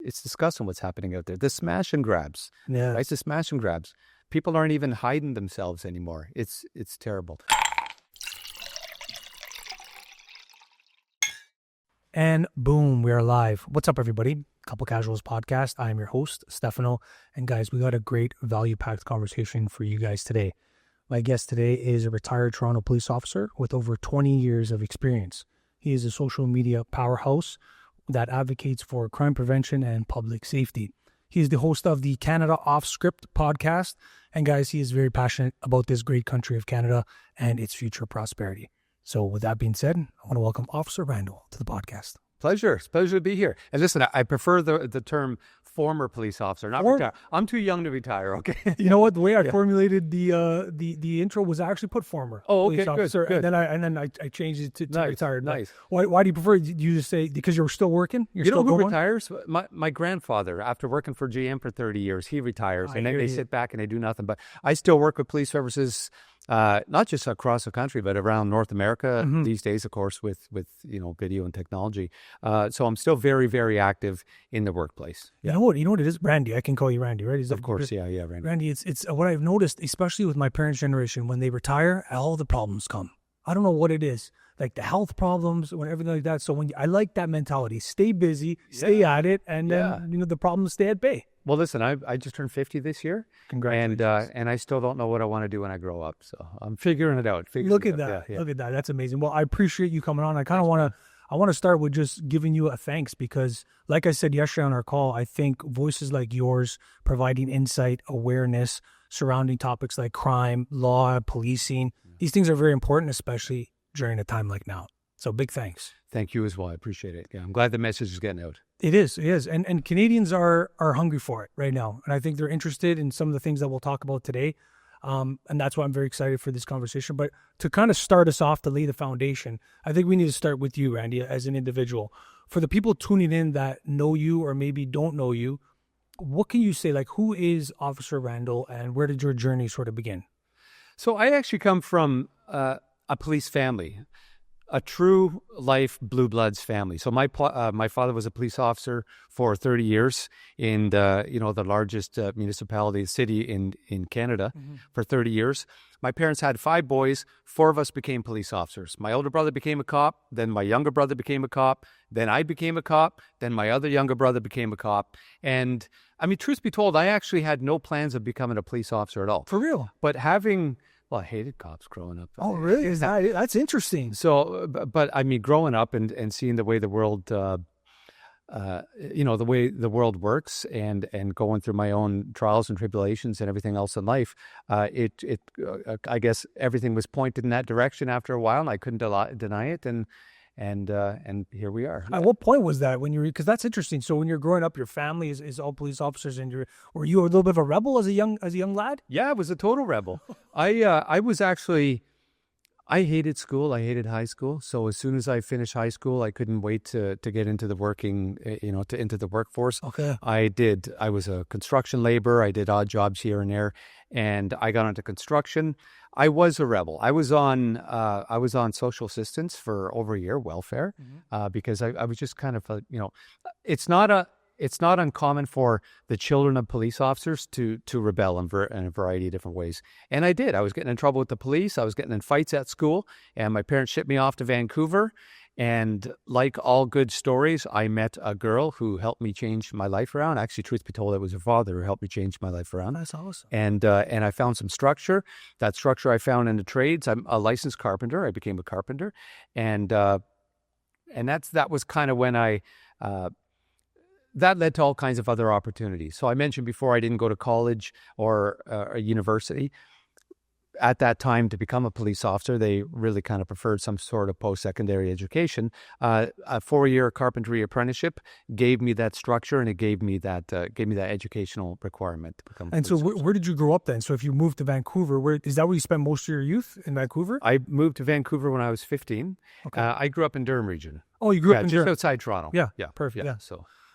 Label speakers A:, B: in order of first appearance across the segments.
A: it's disgusting what's happening out there. The smash and grabs,
B: Yeah.
A: right? The smash and grabs. People aren't even hiding themselves anymore. It's terrible.
B: And boom, we are live. What's up, everybody? Couple Casuals Podcast. I am your host, Stefano. And guys, we got a great value-packed conversation for you guys today. My guest today is a retired Toronto police officer with over 20 years of experience. He is a social media powerhouse that advocates for crime prevention and public safety. He is the host of the Canada Off Script podcast. And guys, he is very passionate about this great country of Canada and its future prosperity. So with that being said, I want to welcome Officer Randall to the podcast.
A: Pleasure. It's a pleasure to be here. And listen, I prefer the term former police officer, not retire. I'm too young to retire, okay?
B: You know what? The way I formulated the intro was I actually put former police officer.
A: Good.
B: And then I changed it to retired.
A: Nice.
B: Why do you prefer? Did you just say because you're still working?
A: You know who retires? My grandfather, after working for GM for 30 years, he retires. And then they sit back and they do nothing. But I still work with police services, not just across the country, but around North America these days, of course, with video and technology. So I'm still very, very active in the workplace.
B: Yeah. You know what it is? Randy. I can call you Randy, right?
A: Of course, yeah, Randy.
B: Randy, it's what I've noticed, especially with my parents' generation, when they retire, all the problems come. I don't know what it is, like the health problems or everything like that. So I like that mentality. Stay busy, stay at it, and then the problems stay at bay.
A: Well, listen, I just turned 50 this year.
B: Congratulations.
A: And I still don't know what I want to do when I grow up. So I'm figuring it out.
B: Look at that. Yeah. Look at that. That's amazing. Well, I appreciate you coming on. I kind of want to start with just giving you a thanks because, like I said yesterday on our call, I think voices like yours providing insight, awareness surrounding topics like crime, law, policing, these things are very important, especially during a time like now. So big thanks.
A: Thank you as well. I appreciate it. Yeah, I'm glad the message is getting out.
B: It is. And Canadians are hungry for it right now. And I think they're interested in some of the things that we'll talk about today. And that's why I'm very excited for this conversation. But to kind of start us off, to lay the foundation, I think we need to start with you, Randy, as an individual. For the people tuning in that know you or maybe don't know you, what can you say? Like, who is Officer Randall and where did your journey sort of begin?
A: So I actually come from a police family, a true life Blue Bloods family. So my father was a police officer for 30 years in the largest municipality city in Canada for 30 years. My parents had 5 boys. 4 of us became police officers. My older brother became a cop. Then my younger brother became a cop. Then I became a cop. Then my other younger brother became a cop. And I mean, truth be told, I actually had no plans of becoming a police officer at all.
B: For real?
A: But I hated cops growing up.
B: Oh, really? That's interesting.
A: So, but I mean, growing up and seeing the way the world, the way the world works and going through my own trials and tribulations and everything else in life, I guess everything was pointed in that direction after a while, and I couldn't deny it. And here we are.
B: At what point was that because that's interesting. So when you're growing up, your family is all police officers, and were you a little bit of a rebel as a young lad?
A: Yeah, I was a total rebel. I hated school. I hated high school. So as soon as I finished high school, I couldn't wait to get into the into the workforce.
B: Okay.
A: I was a construction laborer. I did odd jobs here and there, and I got into construction. I was a rebel. I was on social assistance for over a year, welfare, because I was just kind of it's not uncommon for the children of police officers to rebel in a variety of different ways. And I did. I was getting in trouble with the police. I was getting in fights at school, and my parents shipped me off to Vancouver. And like all good stories, I met a girl who helped me change my life around. Actually, truth be told, it was her father who helped me change my life around.
B: That's awesome.
A: And I found some structure. That structure I found in the trades. I'm a licensed carpenter. I became a carpenter. And that was kind of when that led to all kinds of other opportunities. So I mentioned before I didn't go to college or a university. At that time, to become a police officer, they really kind of preferred some sort of post-secondary education. A 4-year carpentry apprenticeship gave me that structure, and it gave me that educational requirement to become.
B: And so, where did you grow up then? So, if you moved to Vancouver, is that where you spent most of your youth, in Vancouver?
A: I moved to Vancouver when I was 15.
B: Okay.
A: I grew up in Durham region.
B: Oh, you grew up in Durham,
A: just outside Toronto.
B: Yeah, perfect. Yeah.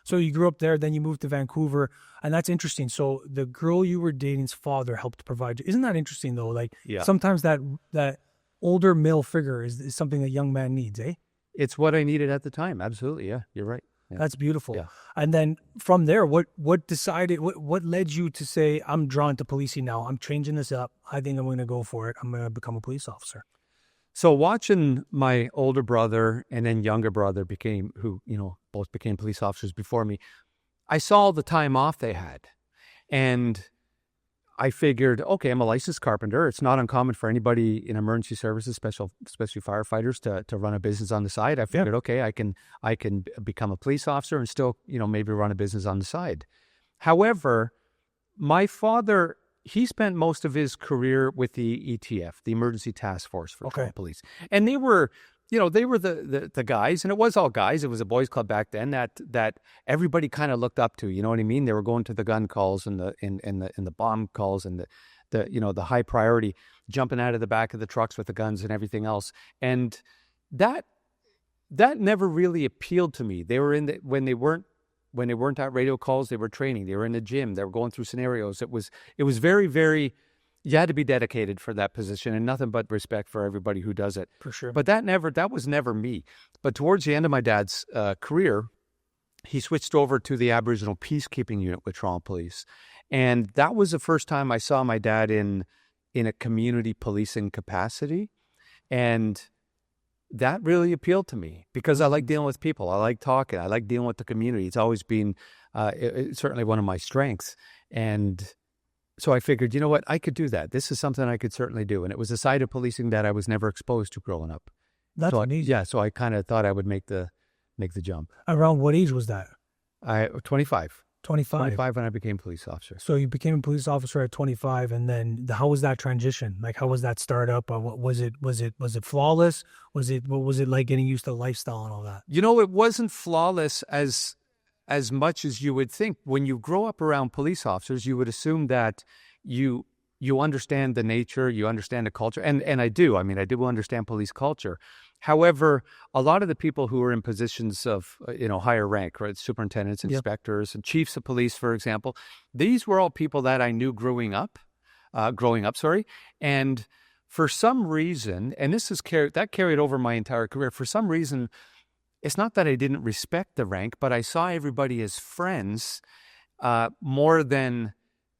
B: So you grew up there, then you moved to Vancouver, and that's interesting. So the girl you were dating's father helped provide you. Isn't that interesting, though? Like, sometimes that older male figure is something a young man needs, eh?
A: It's what I needed at the time. Absolutely, yeah. You're right.
B: That's beautiful.
A: Yeah.
B: And then from there, what led you to say, I'm drawn to policing now. I'm changing this up. I think I'm going to go for it. I'm going to become a police officer.
A: So watching my older brother and then younger brother both became police officers before me, I saw the time off they had. And I figured, okay, I'm a licensed carpenter. It's not uncommon for anybody in emergency services, especially firefighters, to run a business on the side. I figured, okay, I can become a police officer and still, maybe run a business on the side. However, my father, he spent most of his career with the ETF, the Emergency Task Force for Toronto Police, and they were the guys, and it was all guys. It was a boys' club back then that everybody kind of looked up to. You know what I mean? They were going to the gun calls and the bomb calls and the high priority, jumping out of the back of the trucks with the guns and everything else. And that never really appealed to me. They were when they weren't at radio calls, they were training. They were in the gym. They were going through scenarios. It was very, very. You had to be dedicated for that position, and nothing but respect for everybody who does it.
B: For sure.
A: But that was never me. But towards the end of my dad's career, he switched over to the Aboriginal Peacekeeping Unit with Toronto Police. And that was the first time I saw my dad in a community policing capacity. And that really appealed to me because I like dealing with people. I like talking. I like dealing with the community. It's always been it's certainly one of my strengths. And so I figured, you know what, I could do that. This is something I could certainly do. And it was a side of policing that I was never exposed to growing up.
B: That's amazing.
A: So I kind of thought I would make the jump.
B: Around what age was that?
A: 25.
B: 25.
A: 25 when I became a police officer.
B: So you became a police officer at 25, and then how was that transition? Like, how was that startup? What was it? Was it flawless? What was it like getting used to the lifestyle and all that?
A: It wasn't flawless as much as you would think. When you grow up around police officers, you would assume that you understand the nature, you understand the culture, and I do. I mean, I do understand police culture. However, a lot of the people who are in positions of higher rank, right, superintendents, inspectors, and chiefs of police, for example, these were all people that I knew growing up, and for some reason, and that carried over my entire career. For some reason, it's not that I didn't respect the rank, but I saw everybody as friends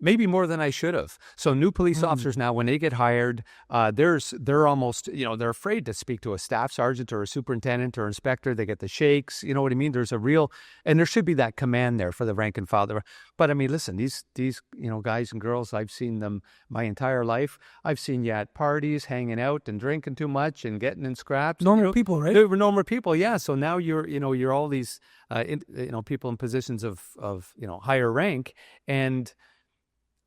A: maybe more than I should have. So new police officers now, when they get hired, they're almost, they're afraid to speak to a staff sergeant or a superintendent or inspector. They get the shakes. You know what I mean? There's and there should be that command there for the rank and file. But I mean, listen, these guys and girls, I've seen them my entire life. I've seen you at parties, hanging out and drinking too much and getting in scraps.
B: Normal people, right?
A: They were normal people, yeah. So now you're all these, people in positions of higher rank, and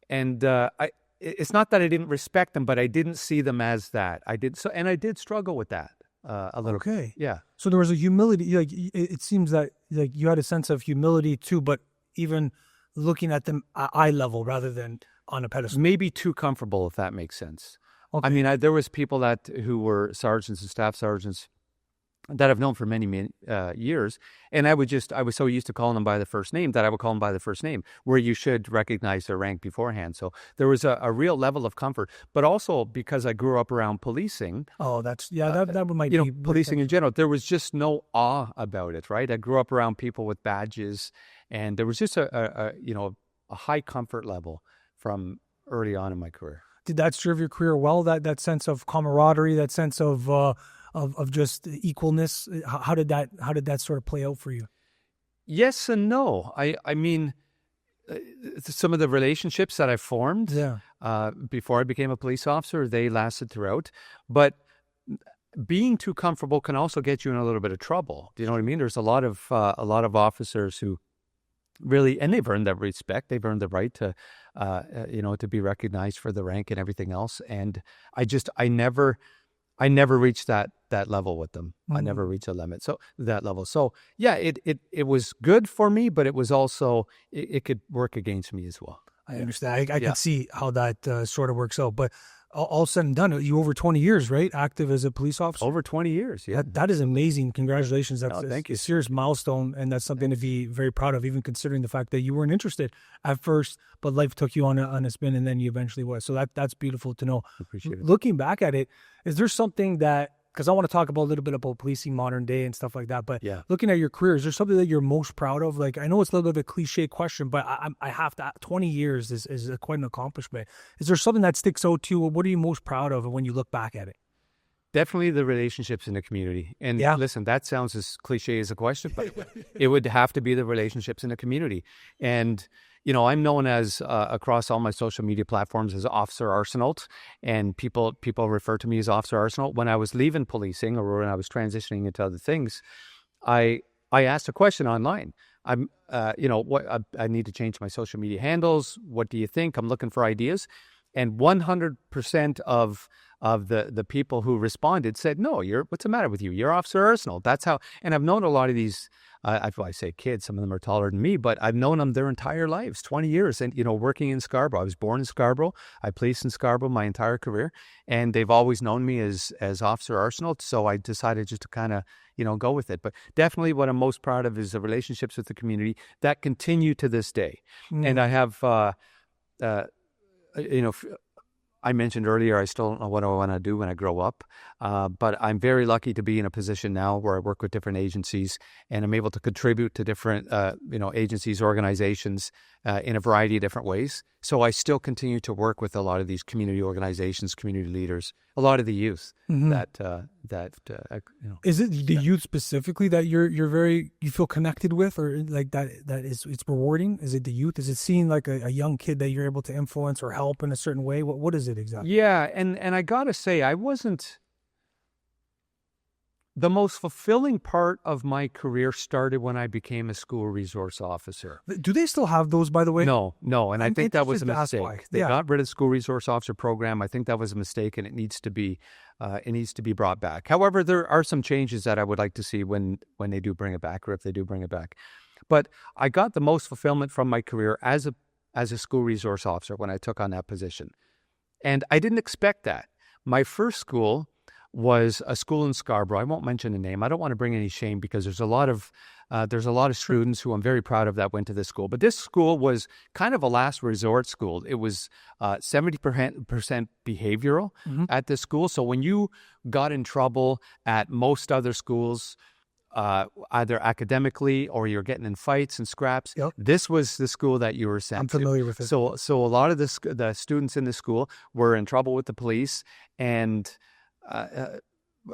A: it's not that I didn't respect them, but I didn't see them as that. I did struggle with that a little.
B: Okay.
A: Yeah.
B: So there was a humility. Like, it seems that like you had a sense of humility too, but even looking at them at eye level rather than on a pedestal.
A: Maybe too comfortable, if that makes sense.
B: Okay.
A: I mean, there was people who were sergeants and staff sergeants that I've known for many, many years. And I was so used to calling them by the first name that I would call them by the first name, where you should recognize their rank beforehand. So there was a real level of comfort, but also because I grew up around policing.
B: Oh, that might be
A: policing in general. There was just no awe about it, right? I grew up around people with badges, and there was just a high comfort level from early on in my career.
B: Did that serve your career well? That sense of camaraderie, that sense of just equalness. How did that sort of play out for you?
A: Yes and no. I mean, some of the relationships that I formed before I became a police officer, they lasted throughout. But being too comfortable can also get you in a little bit of trouble. Do you know what I mean? There's a lot of officers who really, and they've earned that respect. They've earned the right to, to be recognized for the rank and everything else. And I never reached that level with them. I never reached that level. So yeah, it was good for me, but it was also, it could work against me as well.
B: I understand. I can see how that sort of works out. But all said and done, you over 20 years, right? Active as a police officer?
A: Over 20 years, yeah.
B: That is amazing. Congratulations.
A: Thank you.
B: A serious milestone, and that's something to be very proud of, even considering the fact that you weren't interested at first, but life took you on a spin, and then you eventually was. So that's beautiful to know.
A: Appreciate it.
B: Looking back at it, is there something that because I want to talk about a little bit about policing modern day and stuff like that. But
A: Yeah.
B: looking at your career, is there something that you're most proud of? Like, I know it's a little bit of a cliche question, but I have to. 20 years is quite an accomplishment. Is there something that sticks out to you? What are you most proud of when you look back at it?
A: Definitely the relationships in the community. And listen, that sounds as cliche as a question, but it would have to be the relationships in the community. And, you know, I'm known as, across all my social media platforms, as Officer Arsenault. And people refer to me as Officer Arsenault. When I was leaving policing, or when I was transitioning into other things, I asked a question online. I need to change my social media handles. What do you think? I'm looking for ideas. And 100% of the people who responded said, no, what's the matter with you? You're Officer Arsenault. That's how, and I've known a lot of these, I say kids, some of them are taller than me, but I've known them their entire lives, 20 years. And, you know, working in Scarborough, I was born in Scarborough. I policed in Scarborough my entire career, and they've always known me as Officer Arsenault. So I decided just to kind of, you know, go with it. But definitely what I'm most proud of is the relationships with the community that continue to this day. And I have, you know, I mentioned earlier, I still don't know what I want to do when I grow up, but I'm very lucky to be in a position now where I work with different agencies, and I'm able to contribute to different, agencies, organizations in a variety of different ways. So I still continue to work with a lot of these community organizations, community leaders, a lot of the youth
B: Is it the youth specifically that you feel connected with, or like that it's rewarding? Is it the youth? Is it seeing like a young kid that you're able to influence or help in a certain way? What is it exactly?
A: Yeah, and I gotta say, I wasn't. The most fulfilling part of my career started when I became a school resource officer.
B: Do they still have those, by the way?
A: No. And I think that was a mistake. They got rid of the school resource officer program. I think that was a mistake, and it needs to be brought back. However, there are some changes that I would like to see when they do bring it back, or if they do bring it back. But I got the most fulfillment from my career as a school resource officer when I took on that position. And I didn't expect that. My first school was a school in Scarborough. I won't mention the name. I don't want to bring any shame, because there's a lot of students who I'm very proud of that went to this school. But this school was kind of a last resort school. It was 70% behavioral at this school. So when you got in trouble at most other schools, either academically or you're getting in fights and scraps, this was the school that you were sent to.
B: I'm familiar with it.
A: So a lot of the students in the school were in trouble with the police, and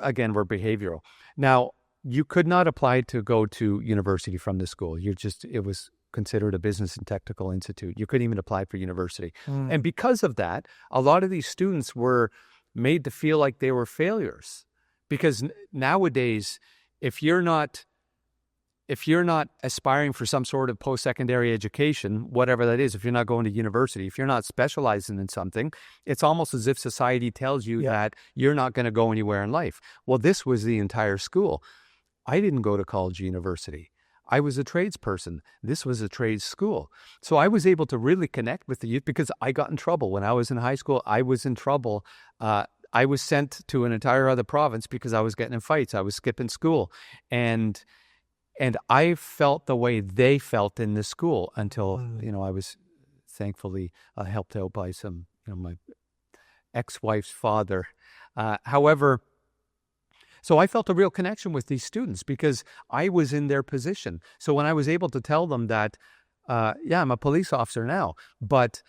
A: again, were behavioral. Now, you could not apply to go to university from the school. It was considered a business and technical institute. You couldn't even apply for university. And because of that, a lot of these students were made to feel like they were failures. Because nowadays, if you're not aspiring for some sort of post-secondary education, whatever that is, if you're not going to university, if you're not specializing in something, it's almost as if society tells you that you're not going to go anywhere in life. Well, this was the entire school. I didn't go to college or university. I was a tradesperson. This was a trades school. So I was able to really connect with the youth, because I got in trouble. When I was in high school, I was in trouble. I was sent to an entire other province because I was getting in fights. I was skipping school. And I felt the way they felt in the school until, I was thankfully helped out by some, my ex-wife's father. However, so I felt a real connection with these students because I was in their position. So when I was able to tell them that, I'm a police officer now, but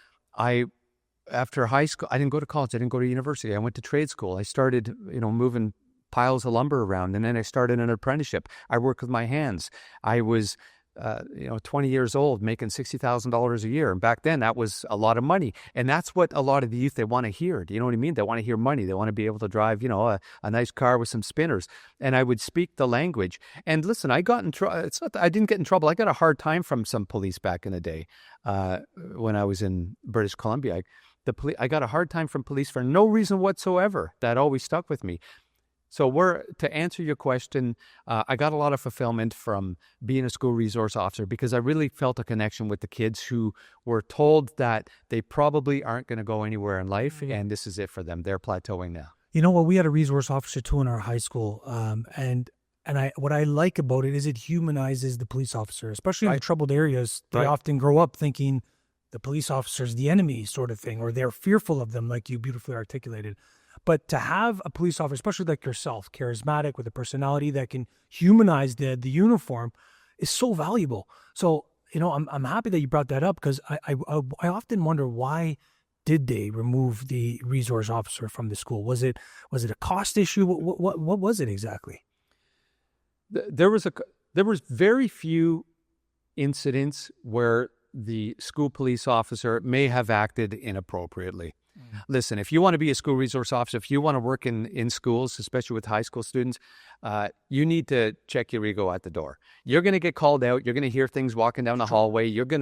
A: after high school, I didn't go to college. I didn't go to university. I went to trade school. I started, moving piles of lumber around, and then I started an apprenticeship. I worked with my hands. I was 20 years old, making $60,000 a year. And back then that was a lot of money. And that's what a lot of the youth, they want to hear. Do you know what I mean? They want to hear money. They want to be able to drive, a nice car with some spinners. And I would speak the language. And listen, I got in trouble. It's not that I didn't get in trouble. I got a hard time from some police back in the day. When I was in British Columbia, I got a hard time from police for no reason whatsoever. That always stuck with me. So to answer your question, I got a lot of fulfillment from being a school resource officer because I really felt a connection with the kids who were told that they probably aren't going to go anywhere in life, and this is it for them. They're plateauing now.
B: You know what? We had a resource officer too in our high school, and what I like about it is it humanizes the police officer, especially in troubled areas. They often grow up thinking the police officer is the enemy, sort of thing, or they're fearful of them, like you beautifully articulated. But to have a police officer, especially like yourself, charismatic with a personality that can humanize the uniform, is so valuable. So, I'm happy that you brought that up, because I often wonder, why did they remove the resource officer from the school? Was it a cost issue? What was it exactly?
A: There was very few incidents where the school police officer may have acted inappropriately. Listen, if you want to be a school resource officer, if you want to work in schools, especially with high school students, you need to check your ego at the door. You're going to get called out. You're going to hear things walking down the hallway. You're going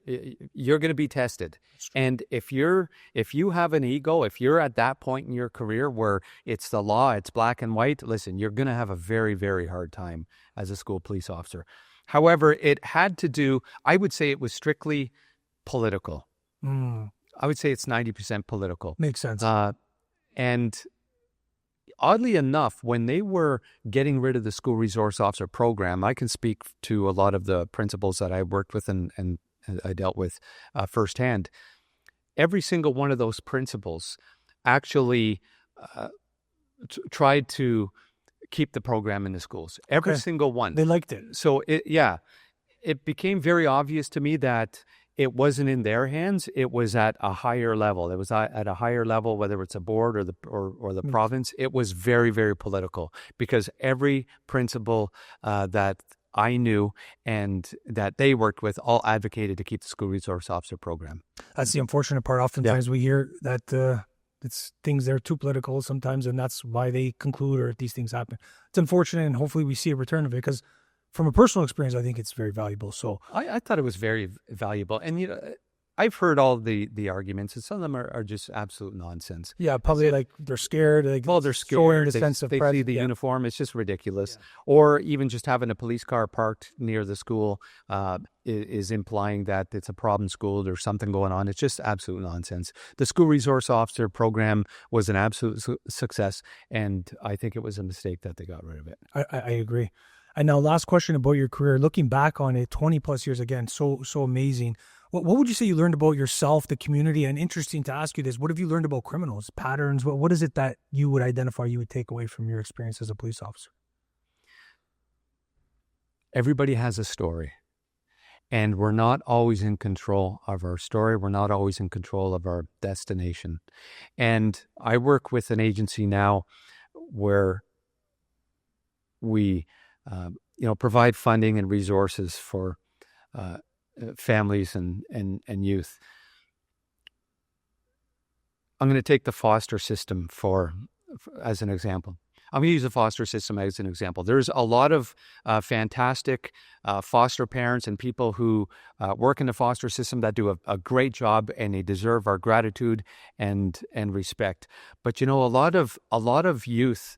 A: to be tested. And if you have an ego, if you're at that point in your career where it's the law, it's black and white, listen, you're going to have a very, very hard time as a school police officer. However, it had to do, I would say it was strictly political. I would say it's 90% political.
B: Makes sense.
A: And oddly enough, when they were getting rid of the school resource officer program, I can speak to a lot of the principals that I worked with and I dealt with firsthand. Every single one of those principals actually tried to keep the program in the schools. Every single one.
B: They liked it.
A: So it became very obvious to me that it wasn't in their hands. It was at a higher level. It was at a higher level, whether it's a board or the province. It was very, very political, because every principal that I knew and that they worked with all advocated to keep the school resource officer program.
B: That's the unfortunate part. Oftentimes we hear that it's things that are too political sometimes, and that's why they conclude or these things happen. It's unfortunate, and hopefully we see a return of it, because from a personal experience, I think it's very valuable. So
A: I thought it was very valuable. And, I've heard all the arguments, and some of them are just absolute nonsense.
B: Yeah, probably like they're scared.
A: They're scared. They see the uniform. It's just ridiculous. Yeah. Or even just having a police car parked near the school is implying that it's a problem school. There's something going on. It's just absolute nonsense. The school resource officer program was an absolute success, and I think it was a mistake that they got rid of it.
B: I agree. And now, last question about your career. Looking back on it, 20 plus years, again, so amazing. What would you say you learned about yourself, the community? And interesting to ask you this, what have you learned about criminals, patterns? What is it that you would identify, you would take away from your experience as a police officer?
A: Everybody has a story, and we're not always in control of our story. We're not always in control of our destination. And I work with an agency now where we provide funding and resources for families and youth. I'm going to take the foster system as an example. I'm going to use the foster system as an example. There's a lot of fantastic foster parents and people who work in the foster system that do a great job, and they deserve our gratitude and respect. But a lot of youth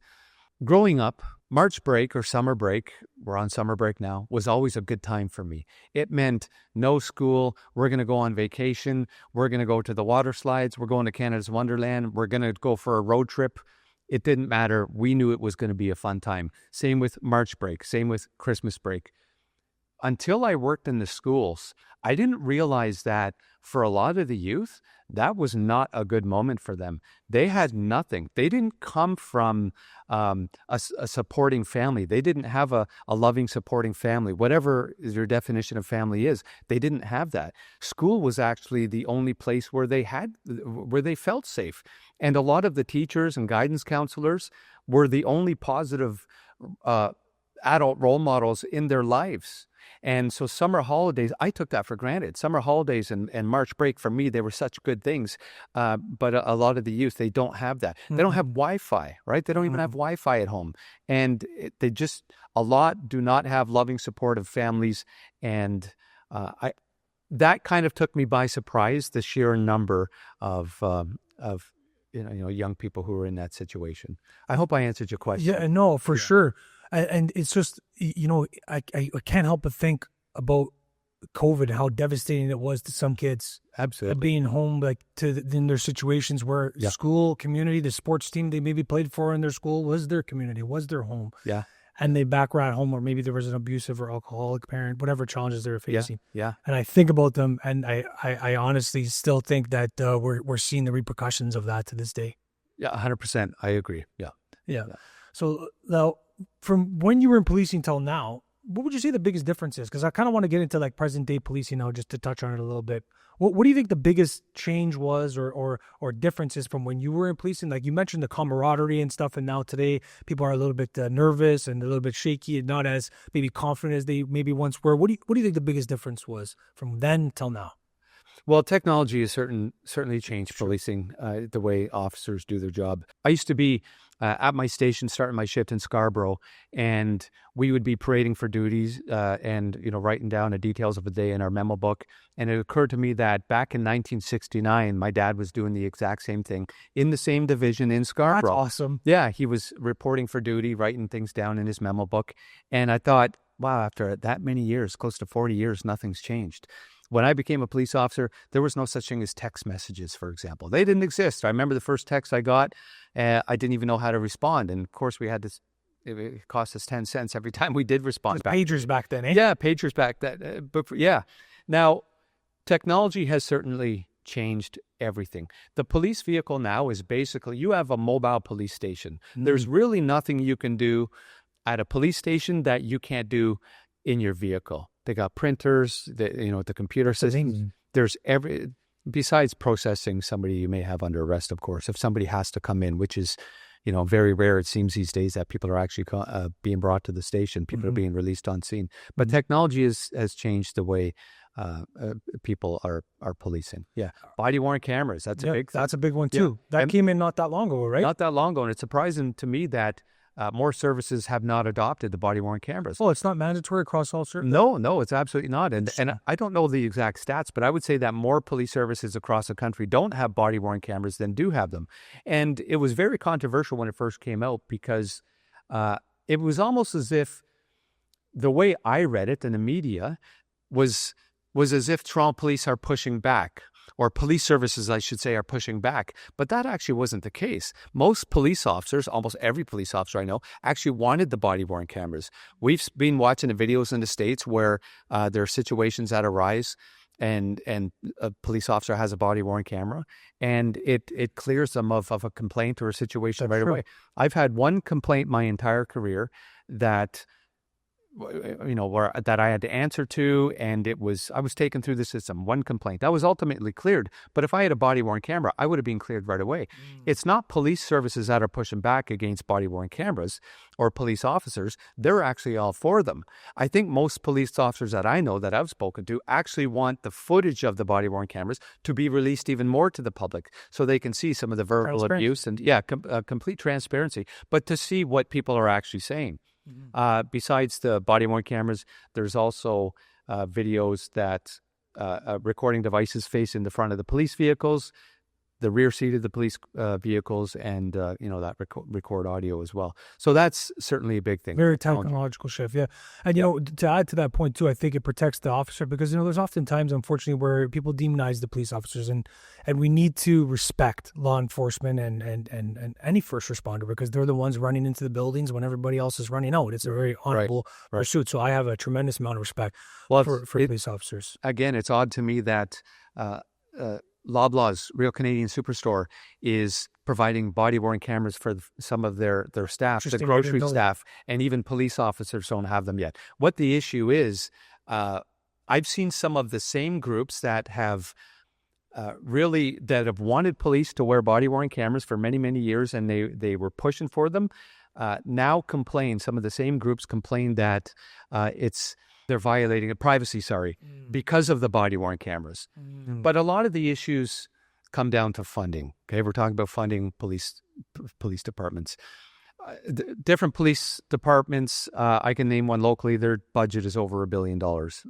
A: growing up, March break or summer break, we're on summer break now, was always a good time for me. It meant no school. We're going to go on vacation. We're going to go to the water slides. We're going to Canada's Wonderland. We're going to go for a road trip. It didn't matter. We knew it was going to be a fun time. Same with March break. Same with Christmas break. Until I worked in the schools, I didn't realize that for a lot of the youth, that was not a good moment for them. They had nothing. They didn't come from a supporting family. They didn't have a loving, supporting family. Whatever your definition of family is, they didn't have that. School was actually the only place where they felt safe. And a lot of the teachers and guidance counselors were the only positive adult role models in their lives. And so summer holidays, I took that for granted. Summer holidays and March break, for me, they were such good things. But a lot of the youth, they don't have that. They don't have Wi-Fi, right? They don't even have Wi-Fi at home. And a lot do not have loving, supportive families. And that kind of took me by surprise, the sheer number of young people who were in that situation. I hope I answered your question.
B: Yeah, no, for sure. And it's just, I can't help but think about COVID, how devastating it was to some kids.
A: Absolutely.
B: Being home, in their situations where school, community, the sports team they maybe played for in their school was their community, was their home. Yeah. And they back right home, or maybe there was an abusive or alcoholic parent, whatever challenges they were facing. Yeah. And I think about them, and I honestly still think that we're seeing the repercussions of that to this day.
A: Yeah, 100%. I agree. Yeah.
B: Yeah. So now, from when you were in policing till now, what would you say the biggest difference is? Because I kind of want to get into like present day policing now, just to touch on it a little bit. What do you think the biggest change was, or differences from when you were in policing? Like you mentioned the camaraderie and stuff, and now today people are a little bit nervous and a little bit shaky and not as maybe confident as they maybe once were. What do you think the biggest difference was from then till now?
A: Well, technology has certainly changed policing, the way officers do their job. I used to be at my station, starting my shift in Scarborough, and we would be parading for duties and, writing down the details of the day in our memo book. And it occurred to me that back in 1969, my dad was doing the exact same thing in the same division in Scarborough.
B: That's awesome.
A: Yeah, he was reporting for duty, writing things down in his memo book. And I thought, wow, after that many years, close to 40 years, nothing's changed. When I became a police officer, there was no such thing as text messages, for example. They didn't exist. I remember the first text I got, I didn't even know how to respond. And of course, we had this, it cost us 10 cents every time we did respond back.
B: Pagers back then, eh?
A: Yeah, pagers back then. Yeah. Now, technology has certainly changed everything. The police vehicle now is basically, you have a mobile police station. There's really nothing you can do at a police station that you can't do in your vehicle. They got printers, the computer system. There's besides processing somebody you may have under arrest, of course, if somebody has to come in, which is, very rare. It seems these days that people are actually being brought to the station. People are being released on scene. But technology has changed the way people are policing. Yeah. Body-worn cameras. That's a big thing.
B: That's a big one too. Yeah. That came in not that long ago, right?
A: Not that long ago. And it's surprising to me that more services have not adopted the body-worn cameras.
B: Oh, it's not mandatory across all services?
A: No, it's absolutely not. And I don't know the exact stats, but I would say that more police services across the country don't have body-worn cameras than do have them. And it was very controversial when it first came out because it was almost as if the way I read it in the media was as if Toronto police are pushing back, or police services, I should say, are pushing back. But that actually wasn't the case. Most police officers, almost every police officer I know, actually wanted the body-worn cameras. We've been watching the videos in the States where there are situations that arise and a police officer has a body-worn camera and it clears them of a complaint or a situation right away. I've had one complaint my entire career that that I had to answer to, and I was taken through the system. One complaint that was ultimately cleared. But if I had a body-worn camera, I would have been cleared right away. It's not police services that are pushing back against body-worn cameras or police officers. They're actually all for them. I think most police officers that I know that I've spoken to actually want the footage of the body-worn cameras to be released even more to the public so they can see some of the verbal abuse and complete transparency, but to see what people are actually saying. Besides the body-worn cameras, there's also videos that recording devices face in the front of the police vehicles, the rear seat of the police vehicles, and that record audio as well. So that's certainly a big thing.
B: Very technological shift, yeah. And to add to that point too, I think it protects the officer because there's often times, unfortunately, where people demonize the police officers, and we need to respect law enforcement and any first responder because they're the ones running into the buildings when everybody else is running out. It's a very honorable pursuit. So I have a tremendous amount of respect for police officers.
A: Again, it's odd to me that Loblaws, Real Canadian Superstore, is providing body-worn cameras for some of their staff, the grocery staff, and even police officers don't have them yet. What the issue is, I've seen some of the same groups that have wanted police to wear body-worn cameras for many, many years, and they were pushing for them, now complain, some of the same groups complain that they're violating privacy, because of the body-worn cameras. But a lot of the issues come down to funding. Okay, we're talking about funding police departments. Different police departments, I can name one locally, their budget is over $1 billion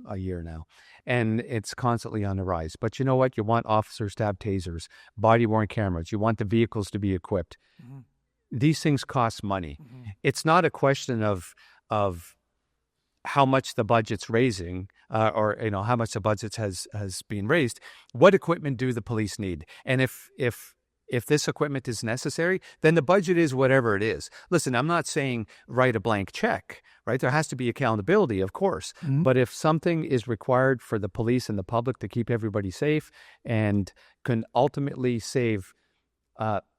A: a year now. And it's constantly on the rise. But you know what? You want officers to have tasers, body-worn cameras. You want the vehicles to be equipped. These things cost money. It's not a question of how much the budget's raising, or how much the budget has been raised. What equipment do the police need? And if this equipment is necessary, then the budget is whatever it is. Listen, I'm not saying write a blank check, right? There has to be accountability, of course. But if something is required for the police and the public to keep everybody safe and can ultimately save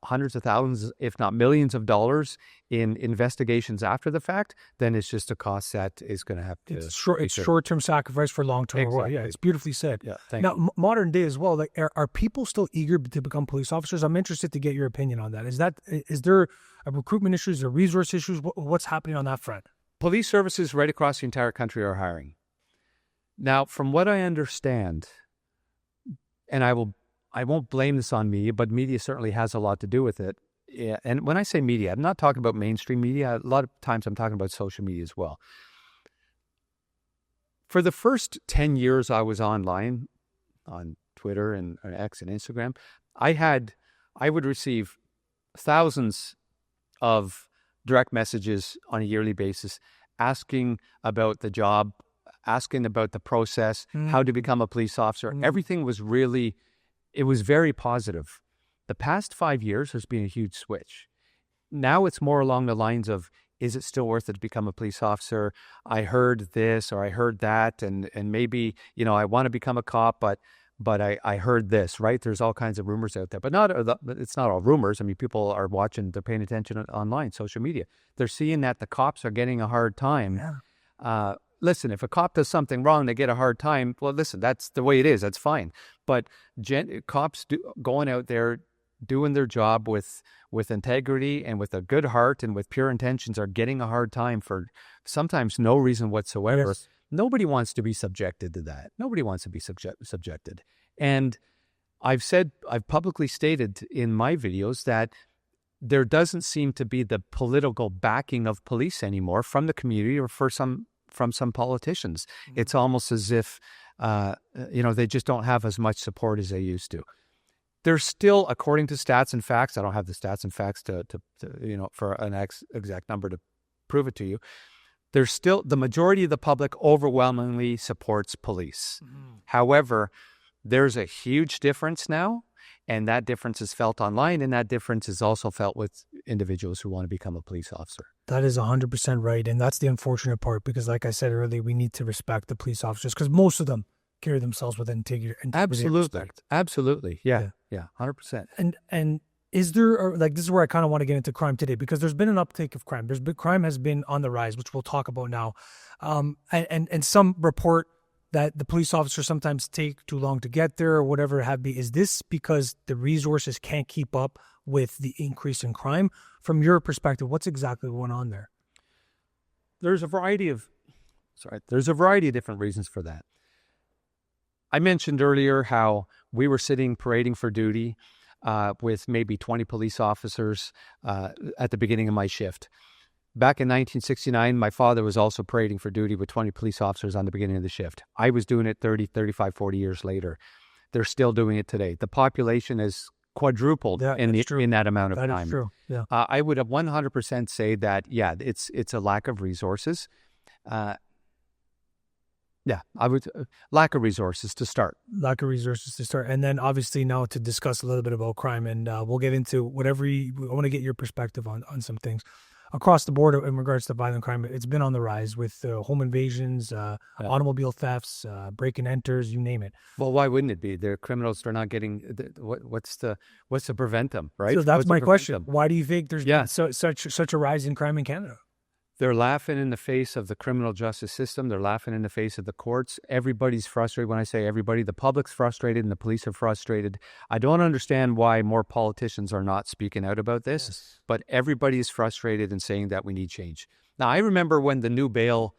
A: hundreds of thousands, if not millions of dollars in investigations after the fact, then it's just a cost that is going to have to.
B: It's short-term sacrifice for long-term reward. Yeah, it's beautifully said.
A: Yeah, thank
B: now,
A: you.
B: Modern day as well, like are people still eager to become police officers? I'm interested to get your opinion on that. Is there a recruitment issue? Is there resource issues? What's happening on that front?
A: Police services right across the entire country are hiring. Now, from what I understand, and I won't blame this on me, but media certainly has a lot to do with it. Yeah, and when I say media, I'm not talking about mainstream media. A lot of times I'm talking about social media as well. For the first 10 years I was online, on Twitter and X and Instagram, I would receive thousands of direct messages on a yearly basis asking about the job, asking about the process, how to become a police officer. Everything was it was very positive. The past 5 years, there's been a huge switch. Now it's more along the lines of, is it still worth it to become a police officer? I heard this or I heard that, and maybe, I want to become a cop, but I heard this, right? There's all kinds of rumors out there, but it's not all rumors. I mean, people are watching, they're paying attention online, social media. They're seeing that the cops are getting a hard time. Yeah. Listen, if a cop does something wrong, they get a hard time. Well, listen, that's the way it is. That's fine. But cops going out there doing their job with integrity and with a good heart and with pure intentions are getting a hard time for sometimes no reason whatsoever. Yes. Nobody wants to be subjected to that. Nobody wants to be subjected. And I've publicly stated in my videos that there doesn't seem to be the political backing of police anymore from the community or from some politicians. Mm-hmm. It's almost as if, they just don't have as much support as they used to. There's still, according to stats and facts, I don't have the stats and facts to for an exact number to prove it to you. There's still, the majority of the public overwhelmingly supports police. Mm-hmm. However, there's a huge difference now, and that difference is felt online, and that difference is also felt with individuals who want to become a police officer.
B: That is 100% right, and that's the unfortunate part, because like I said earlier, we need to respect the police officers, because most of them carry themselves with integrity.
A: Absolutely. Yeah, 100%.
B: And is there, this is where I kind of want to get into crime today, because there's been an uptake of crime. Crime has been on the rise, which we'll talk about now. And some report that the police officers sometimes take too long to get there or whatever it have be. Is this because the resources can't keep up with the increase in crime? From your perspective, what's exactly going on there?
A: There's a variety of different reasons for that. I mentioned earlier how we were sitting parading for duty with maybe 20 police officers at the beginning of my shift. Back in 1969, my father was also parading for duty with 20 police officers on the beginning of the shift. I was doing it 30, 35, 40 years later. They're still doing it today. The population has quadrupled in that amount of time.
B: That is true. Yeah.
A: I would 100% say that, it's a lack of resources. Lack of resources to start.
B: And then obviously now to discuss a little bit about crime, and we'll get into whatever I want to get your perspective on some things. Across the board in regards to violent crime, it's been on the rise with home invasions, automobile thefts, break and enters, you name it.
A: Well, why wouldn't it be? They're criminals. They're not getting, what's to prevent them, right?
B: So that's my question. Why do you think there's been such a rise in crime in Canada?
A: They're laughing in the face of the criminal justice system. They're laughing in the face of the courts. Everybody's frustrated. When I say everybody, the public's frustrated and the police are frustrated. I don't understand why more politicians are not speaking out about this, but everybody is frustrated and saying that we need change. Now, I remember when the new bail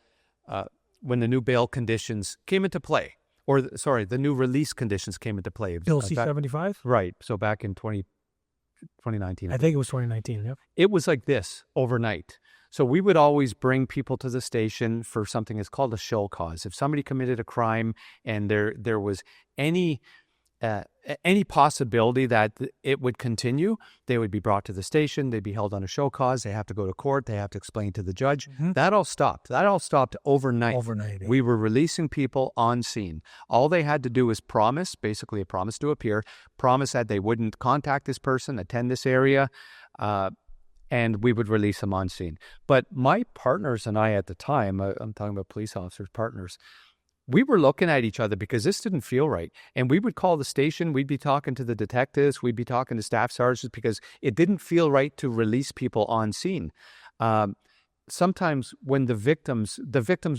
A: conditions came into play, the new release conditions came into play.
B: Bill C-75?
A: Right. So back in 2019.
B: I think it was 2019, yeah.
A: It was like this overnight. So we would always bring people to the station for something that's called a show cause. If somebody committed a crime and there was any possibility that it would continue, they would be brought to the station. They'd be held on a show cause. They have to go to court. They have to explain to the judge. Mm-hmm. That all stopped. That all stopped overnight. We were releasing people on scene. All they had to do was promise, basically a promise to appear, promise that they wouldn't contact this person, attend this area, and we would release them on scene. But my partners and I at the time, I'm talking about police officers, partners, we were looking at each other because this didn't feel right. And we would call the station. We'd be talking to the detectives. We'd be talking to staff sergeants because it didn't feel right to release people on scene. Sometimes when the victims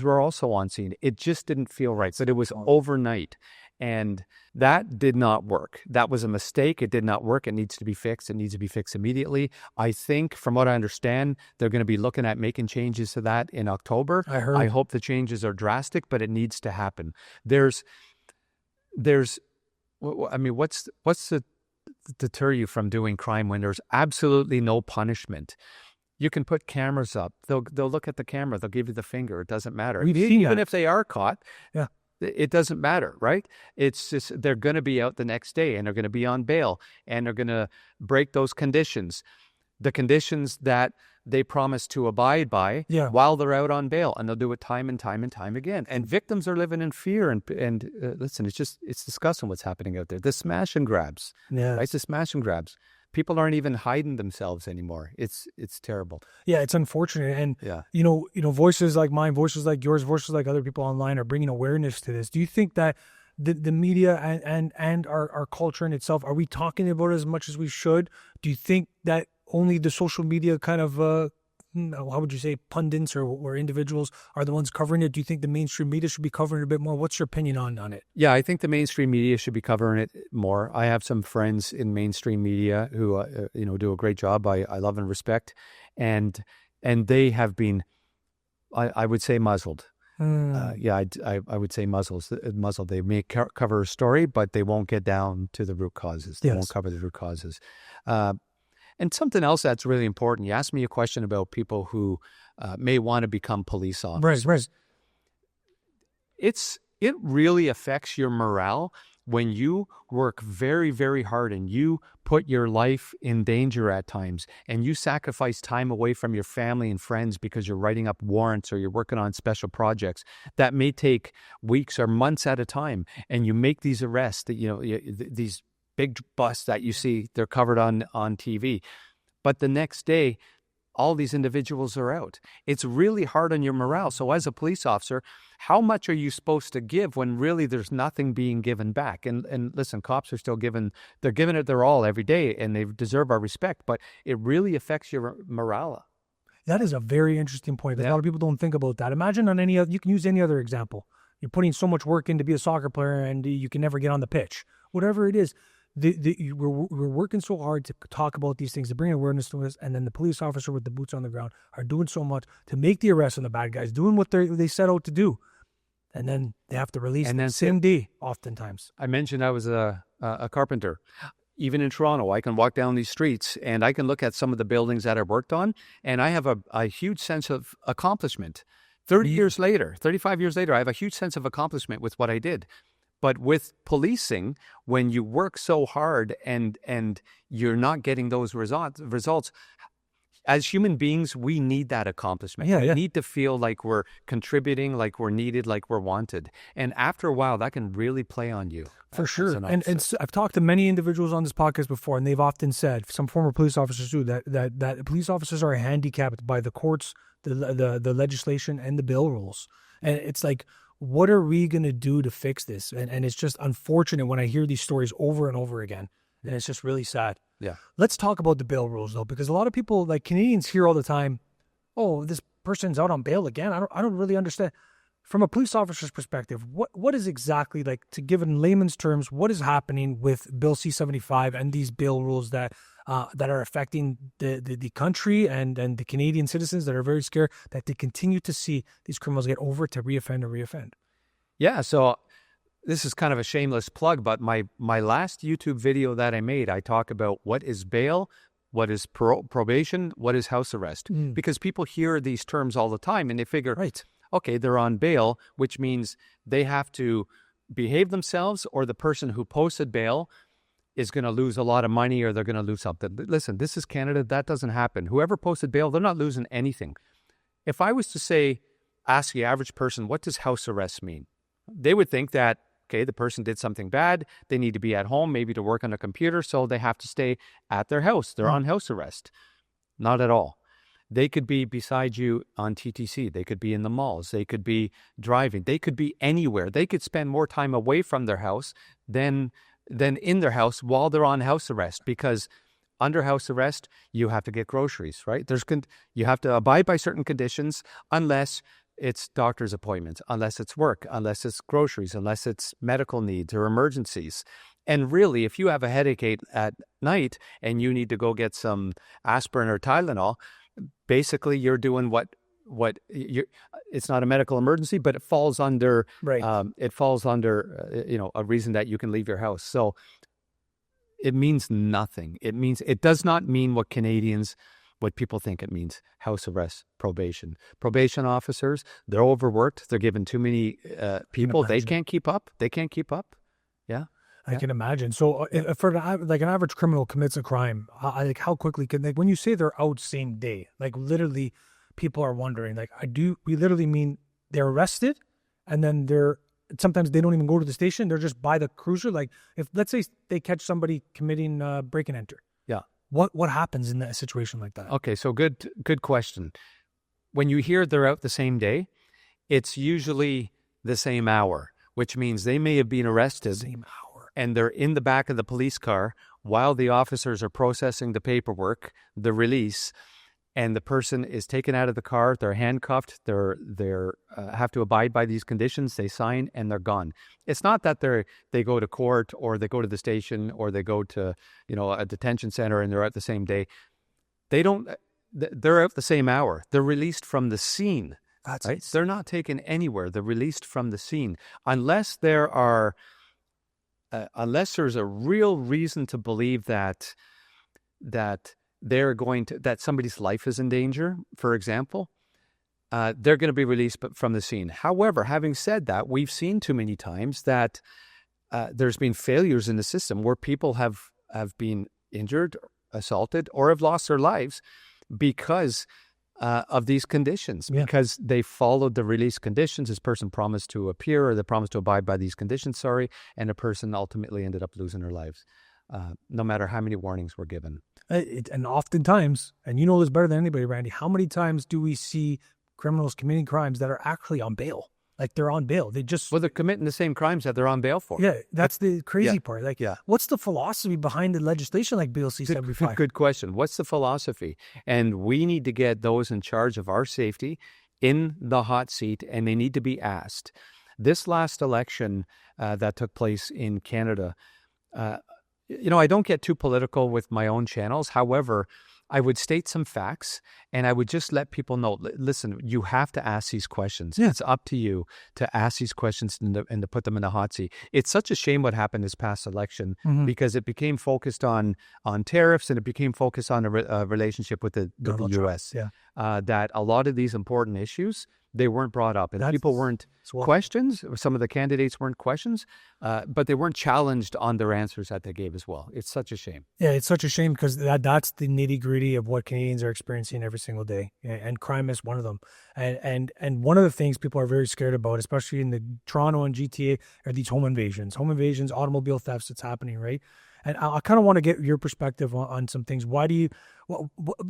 A: were also on scene, it just didn't feel right. So it was overnight. And that did not work. That was a mistake. It did not work. It needs to be fixed. It needs to be fixed immediately. I think, from what I understand, they're going to be looking at making changes to that in October. I hope the changes are drastic, but it needs to happen. What's to deter you from doing crime when there's absolutely no punishment? You can put cameras up. They'll look at the camera. They'll give you the finger. It doesn't matter. Even if they are caught. Yeah. It doesn't matter, right? It's just they're going to be out the next day and they're going to be on bail and they're going to break those conditions, the conditions that they promise to abide by while they're out on bail, and they'll do it time and time and time again. And victims are living in fear. And listen, it's disgusting what's happening out there. The smash and grabs, right? The smash and grabs. People aren't even hiding themselves anymore. It's terrible.
B: Yeah, it's unfortunate. And, you know, voices like mine, voices like yours, voices like other people online are bringing awareness to this. Do you think that the media and our culture in itself, are we talking about it as much as we should? Do you think that only the social media kind of, how would you say, pundits or individuals are the ones covering it? Do you think the mainstream media should be covering it a bit more? What's your opinion on it?
A: Yeah, I think the mainstream media should be covering it more. I have some friends in mainstream media who, do a great job. I love and respect. And they have been, I would say, muzzled. I would say muzzled. They may cover a story, but they won't get down to the root causes. They won't cover the root causes. And something else that's really important, you asked me a question about people who may want to become police officers.
B: Right.
A: It really affects your morale when you work very, very hard and you put your life in danger at times and you sacrifice time away from your family and friends because you're writing up warrants or you're working on special projects that may take weeks or months at a time, and you make these arrests that, these big busts that you see, they're covered on TV. But the next day, all these individuals are out. It's really hard on your morale. So as a police officer, how much are you supposed to give when really there's nothing being given back? And listen, cops are still giving it their all every day, and they deserve our respect, but it really affects your morale.
B: That is a very interesting point. A lot of people don't think about that. Imagine you can use any other example. You're putting so much work in to be a soccer player and you can never get on the pitch. Whatever it is. We're working so hard to talk about these things, to bring awareness to us, and then the police officer with the boots on the ground are doing so much to make the arrest on the bad guys, doing what they set out to do, and then they have to release the same day oftentimes.
A: I mentioned I was a carpenter. Even in Toronto, I can walk down these streets and I can look at some of the buildings that I worked on, and I have a huge sense of accomplishment. 35 years later, I have a huge sense of accomplishment with what I did. But with policing, when you work so hard and you're not getting those results, as human beings, we need that accomplishment. We need to feel like we're contributing, like we're needed, like we're wanted. And after a while, that can really play on you.
B: For sure. And I've talked to many individuals on this podcast before, and they've often said, some former police officers too, that police officers are handicapped by the courts, the legislation, and the bail rules. And it's like, what are we going to do to fix this? And it's just unfortunate when I hear these stories over and over again. And it's just really sad.
A: Yeah.
B: Let's talk about the bail rules, though, because a lot of people, like Canadians, hear all the time, oh, this person's out on bail again. I don't really understand. From a police officer's perspective, what is exactly, like, to give it in layman's terms, what is happening with Bill C-75 and these bail rules that are affecting the country and the Canadian citizens that are very scared that they continue to see these criminals get over to reoffend?
A: Yeah, so this is kind of a shameless plug, but my last YouTube video that I made, I talk about what is bail, what is probation, what is house arrest. Because people hear these terms all the time and they figure, okay, they're on bail, which means they have to behave themselves, or the person who posted bail is going to lose a lot of money, or they're going to lose something. Listen, this is Canada. That doesn't happen. Whoever posted bail, they're not losing anything. If I was to ask the average person, what does house arrest mean? They would think that, okay, the person did something bad. They need to be at home, maybe to work on a computer, so they have to stay at their house. They're on house arrest. Not at all. They could be beside you on TTC. They could be in the malls. They could be driving. They could be anywhere. They could spend more time away from their house than in their house while they're on house arrest, because under house arrest, you have to get groceries, right? You have to abide by certain conditions unless it's doctor's appointments, unless it's work, unless it's groceries, unless it's medical needs or emergencies. And really, if you have a headache at night and you need to go get some aspirin or Tylenol, basically you're doing it's not a medical emergency, but it falls under a reason that you can leave your house. So it means nothing. It does not mean what people think it means. House arrest, probation officers, they're overworked. They're given too many people. They can't keep up. Yeah.
B: I can imagine. So for an average criminal commits a crime, how quickly can they, when you say they're out same day, like literally people are wondering, like, we literally mean they're arrested and then sometimes they don't even go to the station. They're just by the cruiser. Like if, let's say they catch somebody committing break and enter.
A: Yeah.
B: What happens in that situation like that?
A: Okay. So good question. When you hear they're out the same day, it's usually the same hour, which means they may have been arrested.
B: Same hour.
A: And they're in the back of the police car while the officers are processing the paperwork, the release, and the person is taken out of the car. They're handcuffed. They're have to abide by these conditions. They sign and they're gone. It's not that they go to court or they go to the station or they go to a detention center and they're out the same day. They're out the same hour. They're released from the scene.
B: That's
A: right. They're not taken anywhere. They're released from the scene unless there's a real reason to believe that that somebody's life is in danger, for example, they're going to be released from the scene. However, having said that, we've seen too many times that there's been failures in the system where people have been injured, assaulted, or have lost their lives because of these conditions, because they followed the release conditions. This person promised to appear, or they promised to abide by these conditions, and a person ultimately ended up losing their lives, no matter how many warnings were given.
B: And oftentimes, and you know this better than anybody, Randy, how many times do we see criminals committing crimes that are actually on bail? Like they're on bail.
A: They're committing the same crimes that they're on bail for.
B: Yeah, that's the crazy part. Like, what's the philosophy behind the legislation like Bill C-75?
A: Good question. What's the philosophy? And we need to get those in charge of our safety in the hot seat, and they need to be asked. This last election that took place in Canada, I don't get too political with my own channels. However, I would state some facts and I would just let people know, listen, you have to ask these questions. Yeah. It's up to you to ask these questions and to put them in the hot seat. It's such a shame what happened this past election because it became focused on tariffs and it became focused on a relationship with the U.S. That a lot of these important issues, they weren't brought up, and people weren't questions. Some of the candidates weren't questions, but they weren't challenged on their answers that they gave as well. It's such a shame.
B: Yeah, it's such a shame because that's the nitty gritty of what Canadians are experiencing every single day, and crime is one of them. And one of the things people are very scared about, especially in the Toronto and GTA, are these home invasions, automobile thefts that's happening, right? And I kind of want to get your perspective on some things. Why do you,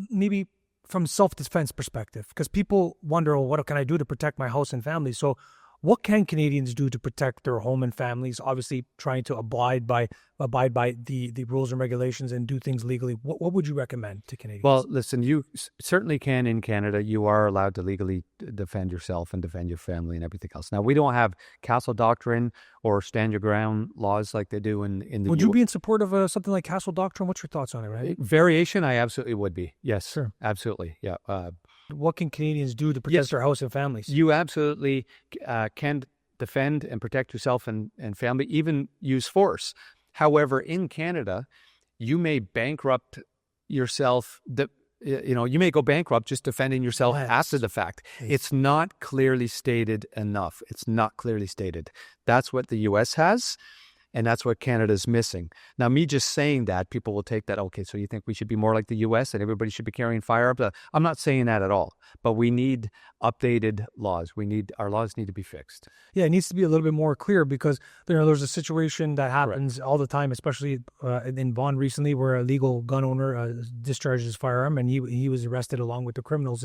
B: maybe from self-defense perspective, because people wonder, what can I do to protect my house and family? So what can Canadians do to protect their home and families? Obviously trying to abide by the rules and regulations and do things legally. What would you recommend to Canadians?
A: Well, listen, you certainly can in Canada. You are allowed to legally defend yourself and defend your family and everything else. Now, we don't have Castle Doctrine or stand your ground laws like they do in the
B: Would you be in support of something like Castle Doctrine? What's your thoughts on it, right?
A: Variation, I absolutely would be. Yes,
B: sure.
A: Absolutely. Yeah.
B: What can Canadians do to protect their house and families?
A: You absolutely can defend and protect yourself and family, even use force. However, in Canada, you may bankrupt yourself. You may go bankrupt just defending yourself after the fact. It's not clearly stated enough. It's not clearly stated. That's what the U.S. has. And that's what Canada's missing. Now, me just saying that, people will take that, okay, so you think we should be more like the U.S. and everybody should be carrying firearms? I'm not saying that at all. But we need updated laws. Our laws need to be fixed.
B: Yeah, it needs to be a little bit more clear because there's a situation that happens all the time, especially in Vaughan recently, where a legal gun owner discharged his firearm and he was arrested along with the criminals.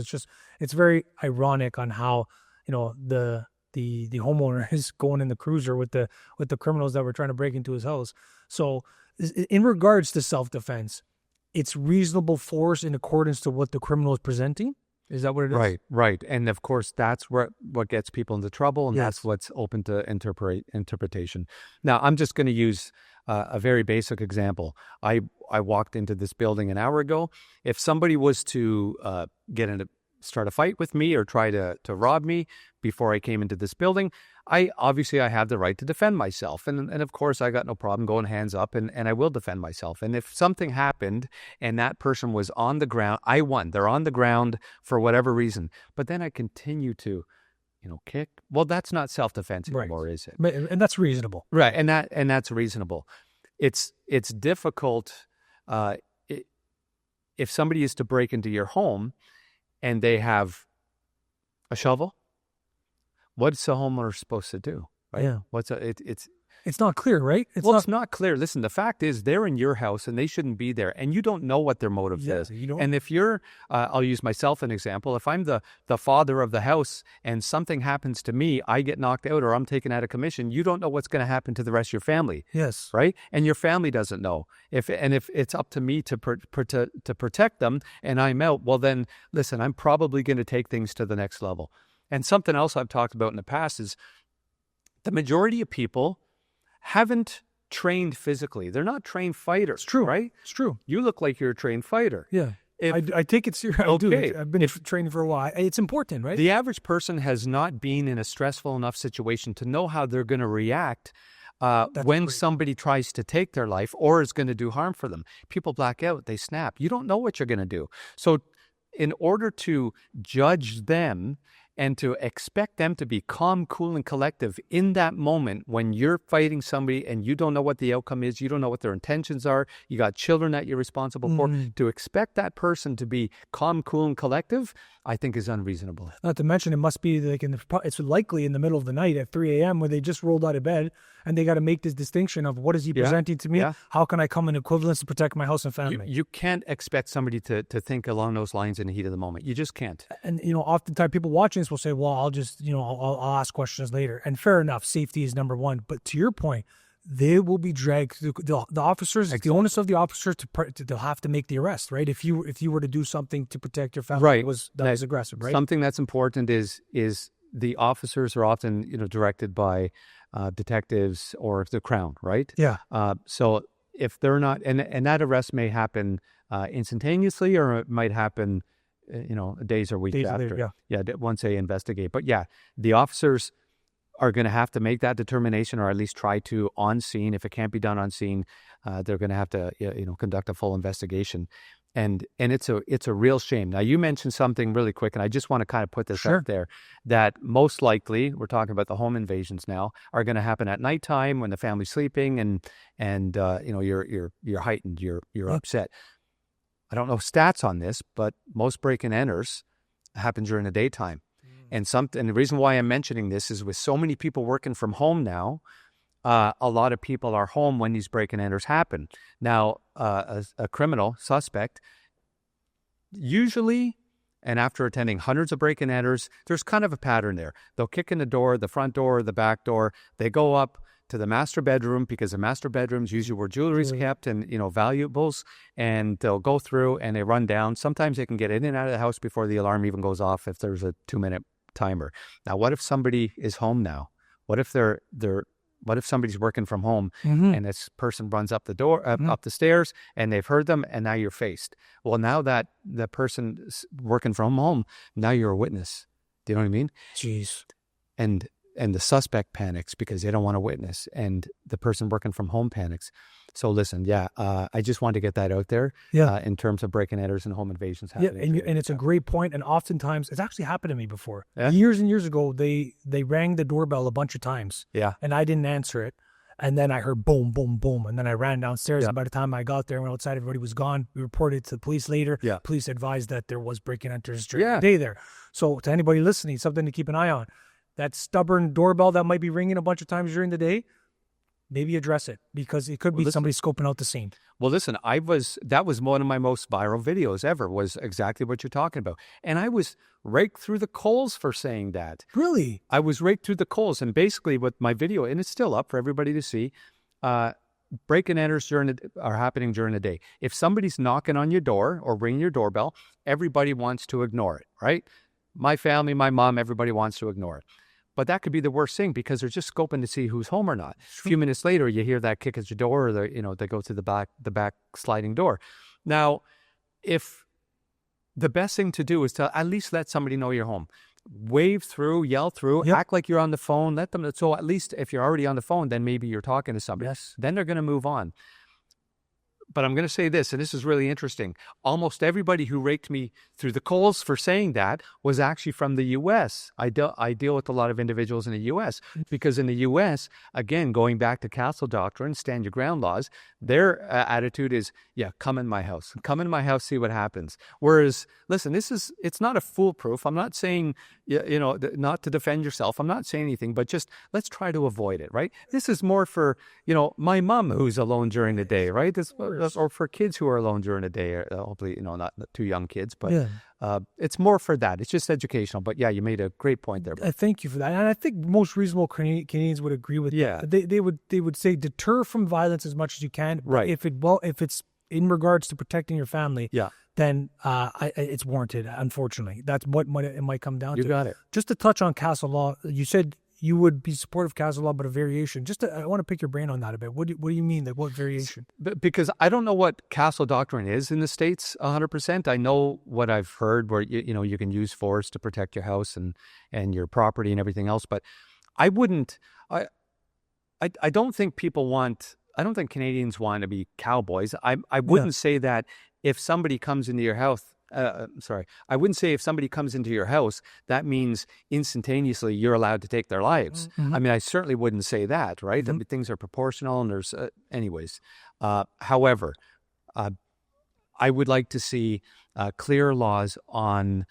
B: It's very ironic on how the homeowner is going in the cruiser with the criminals that were trying to break into his house. So in regards to self-defense, it's reasonable force in accordance to what the criminal is presenting. Is that what it is?
A: Right. And of course, that's what gets people into trouble, and that's what's open to interpretation. Now, I'm just going to use a very basic example. I walked into this building an hour ago. If somebody was to start a fight with me or try to rob me before I came into this building, I have the right to defend myself. And of course, I got no problem going hands up, and I will defend myself. And if something happened and that person was on the ground, I won. They're on the ground for whatever reason. But then I continue to, kick. Well, that's not self-defense anymore, is it?
B: And that's reasonable.
A: Right. And that's reasonable. It's difficult if somebody is to break into your home and they have a shovel. What's the homeowner supposed to do? Right?
B: Yeah.
A: It's
B: not clear, right?
A: It's not clear. Listen, the fact is they're in your house and they shouldn't be there, and you don't know what their motive is.
B: You don't.
A: And if you're, I'll use myself an example. If I'm the father of the house and something happens to me, I get knocked out or I'm taken out of commission, you don't know what's going to happen to the rest of your family.
B: Yes.
A: Right? And your family doesn't know. If it's up to me to protect them and I'm out, well then, listen, I'm probably going to take things to the next level. And something else I've talked about in the past is the majority of people haven't trained physically. They're not trained fighters.
B: It's true.
A: Right?
B: It's true.
A: You look like you're a trained fighter.
B: Yeah. I take it seriously.
A: Okay.
B: I've been training for a while. It's important, right?
A: The average person has not been in a stressful enough situation to know how they're going to react when somebody tries to take their life or is going to do harm for them. People black out. They snap. You don't know what you're going to do. So in order to judge them and to expect them to be calm, cool, and collective in that moment when you're fighting somebody and you don't know what the outcome is, you don't know what their intentions are, you got children that you're responsible for, to expect that person to be calm, cool, and collective, I think is unreasonable.
B: Not to mention, it must be like it's likely in the middle of the night at 3 a.m. where they just rolled out of bed and they got to make this distinction of what is he presenting to me? Yeah. How can I come in equivalence to protect my house and family?
A: You can't expect somebody to think along those lines in the heat of the moment. You just can't.
B: And, oftentimes people watching this will say, well, I'll just, I'll ask questions later. And fair enough, safety is number one. But to your point, they will be dragged through the officers, exactly. The onus of the officers they'll have to make the arrest, right? If you were to do something to protect your family,
A: right.
B: that was aggressive, right?
A: Something that's important is the officers are often, directed by detectives or the Crown, right?
B: Yeah.
A: So if they're not, and that arrest may happen instantaneously, or it might happen, days or weeks after.
B: Later,
A: yeah, once they investigate. But yeah, the officers are going to have to make that determination, or at least try to on scene. If it can't be done on scene, they're going to have to, conduct a full investigation. And it's a real shame. Now, you mentioned something really quick, and I just want to kind of put this out there, that most likely, we're talking about the home invasions now, are going to happen at nighttime when the family's sleeping, and you're heightened, you're upset. I don't know stats on this, but most break and enters happen during the daytime. And the reason why I'm mentioning this is with so many people working from home now, a lot of people are home when these break and enters happen. Now, a criminal suspect, usually, and after attending hundreds of break and enters, there's kind of a pattern there. They'll kick in the door, the front door, the back door. They go up to the master bedroom, because the master bedroom's usually where jewelry's kept and, valuables, and they'll go through and they run down. Sometimes they can get in and out of the house before the alarm even goes off if there's a 2-minute timer. Now, what if somebody is home now? What if what if somebody's working from home and this person runs up the door, up the stairs, and they've heard them, and now you're faced? Well, now that the person's working from home, now you're a witness. Do you know what I mean?
B: Jeez.
A: And the suspect panics because they don't want to witness, and the person working from home panics. So listen, I just wanted to get that out there in terms of break and enters and home invasions happening.
B: Yeah, and it's a great point, and oftentimes, it's actually happened to me before. Yeah? Years and years ago, they rang the doorbell a bunch of times.
A: Yeah.
B: And I didn't answer it. And then I heard boom, boom, boom. And then I ran downstairs. And by the time I got there and went outside, everybody was gone. We reported it to the police later.
A: Yeah.
B: Police advised that there was break and enters during the day there. So to anybody listening, something to keep an eye on. That stubborn doorbell that might be ringing a bunch of times during the day, maybe address it, because it could be somebody scoping out the scene.
A: Well, listen, that was one of my most viral videos ever, was exactly what you're talking about. And I was raked through the coals for saying that.
B: Really?
A: I was raked through the coals. And basically what my video, and it's still up for everybody to see, break and enters are happening during the day. If somebody's knocking on your door or ringing your doorbell, everybody wants to ignore it, right? My family, my mom, everybody wants to ignore it. But that could be the worst thing, because they're just scoping to see who's home or not. A few minutes later, you hear that kick at your door, or they go to the back sliding door. Now, if the best thing to do is to at least let somebody know you're home. Wave through, yell through, act like you're on the phone. Let them. So at least if you're already on the phone, then maybe you're talking to somebody.
B: Yes.
A: Then they're going to move on. But I'm going to say this, and this is really interesting. Almost everybody who raked me through the coals for saying that was actually from the U.S. I deal with a lot of individuals in the U.S. because in the U.S., again, going back to Castle Doctrine, stand your ground laws, their attitude is, come in my house. Come in my house, see what happens. Whereas, listen, it's not a foolproof. I'm not saying, not to defend yourself. I'm not saying anything, but just let's try to avoid it, right? This is more for, my mom who's alone during the day, right? Or for kids who are alone during the day, hopefully, not too young kids, but it's more for that. It's just educational. But you made a great point there.
B: Thank you for that. And I think most reasonable Canadians would agree with that. They would say deter from violence as much as you can.
A: Right.
B: If it's in regards to protecting your family, then it's warranted. Unfortunately, that's what it might come down to.
A: You got it.
B: Just to touch on Castle Law, you said you would be supportive of Castle Law, but a variation. I want to pick your brain on that a bit. What do you mean? What variation?
A: Because I don't know what Castle Doctrine is in the States 100%. I know what I've heard where, you can use force to protect your house and your property and everything else. But I wouldn't, I don't think I don't think Canadians want to be cowboys. I wouldn't say that if somebody comes into your house, I wouldn't say if somebody comes into your house, that means instantaneously you're allowed to take their lives. Mm-hmm. I mean, I certainly wouldn't say that, right? Mm-hmm. Things are proportional and there's, anyways. However, I would like to see clear laws on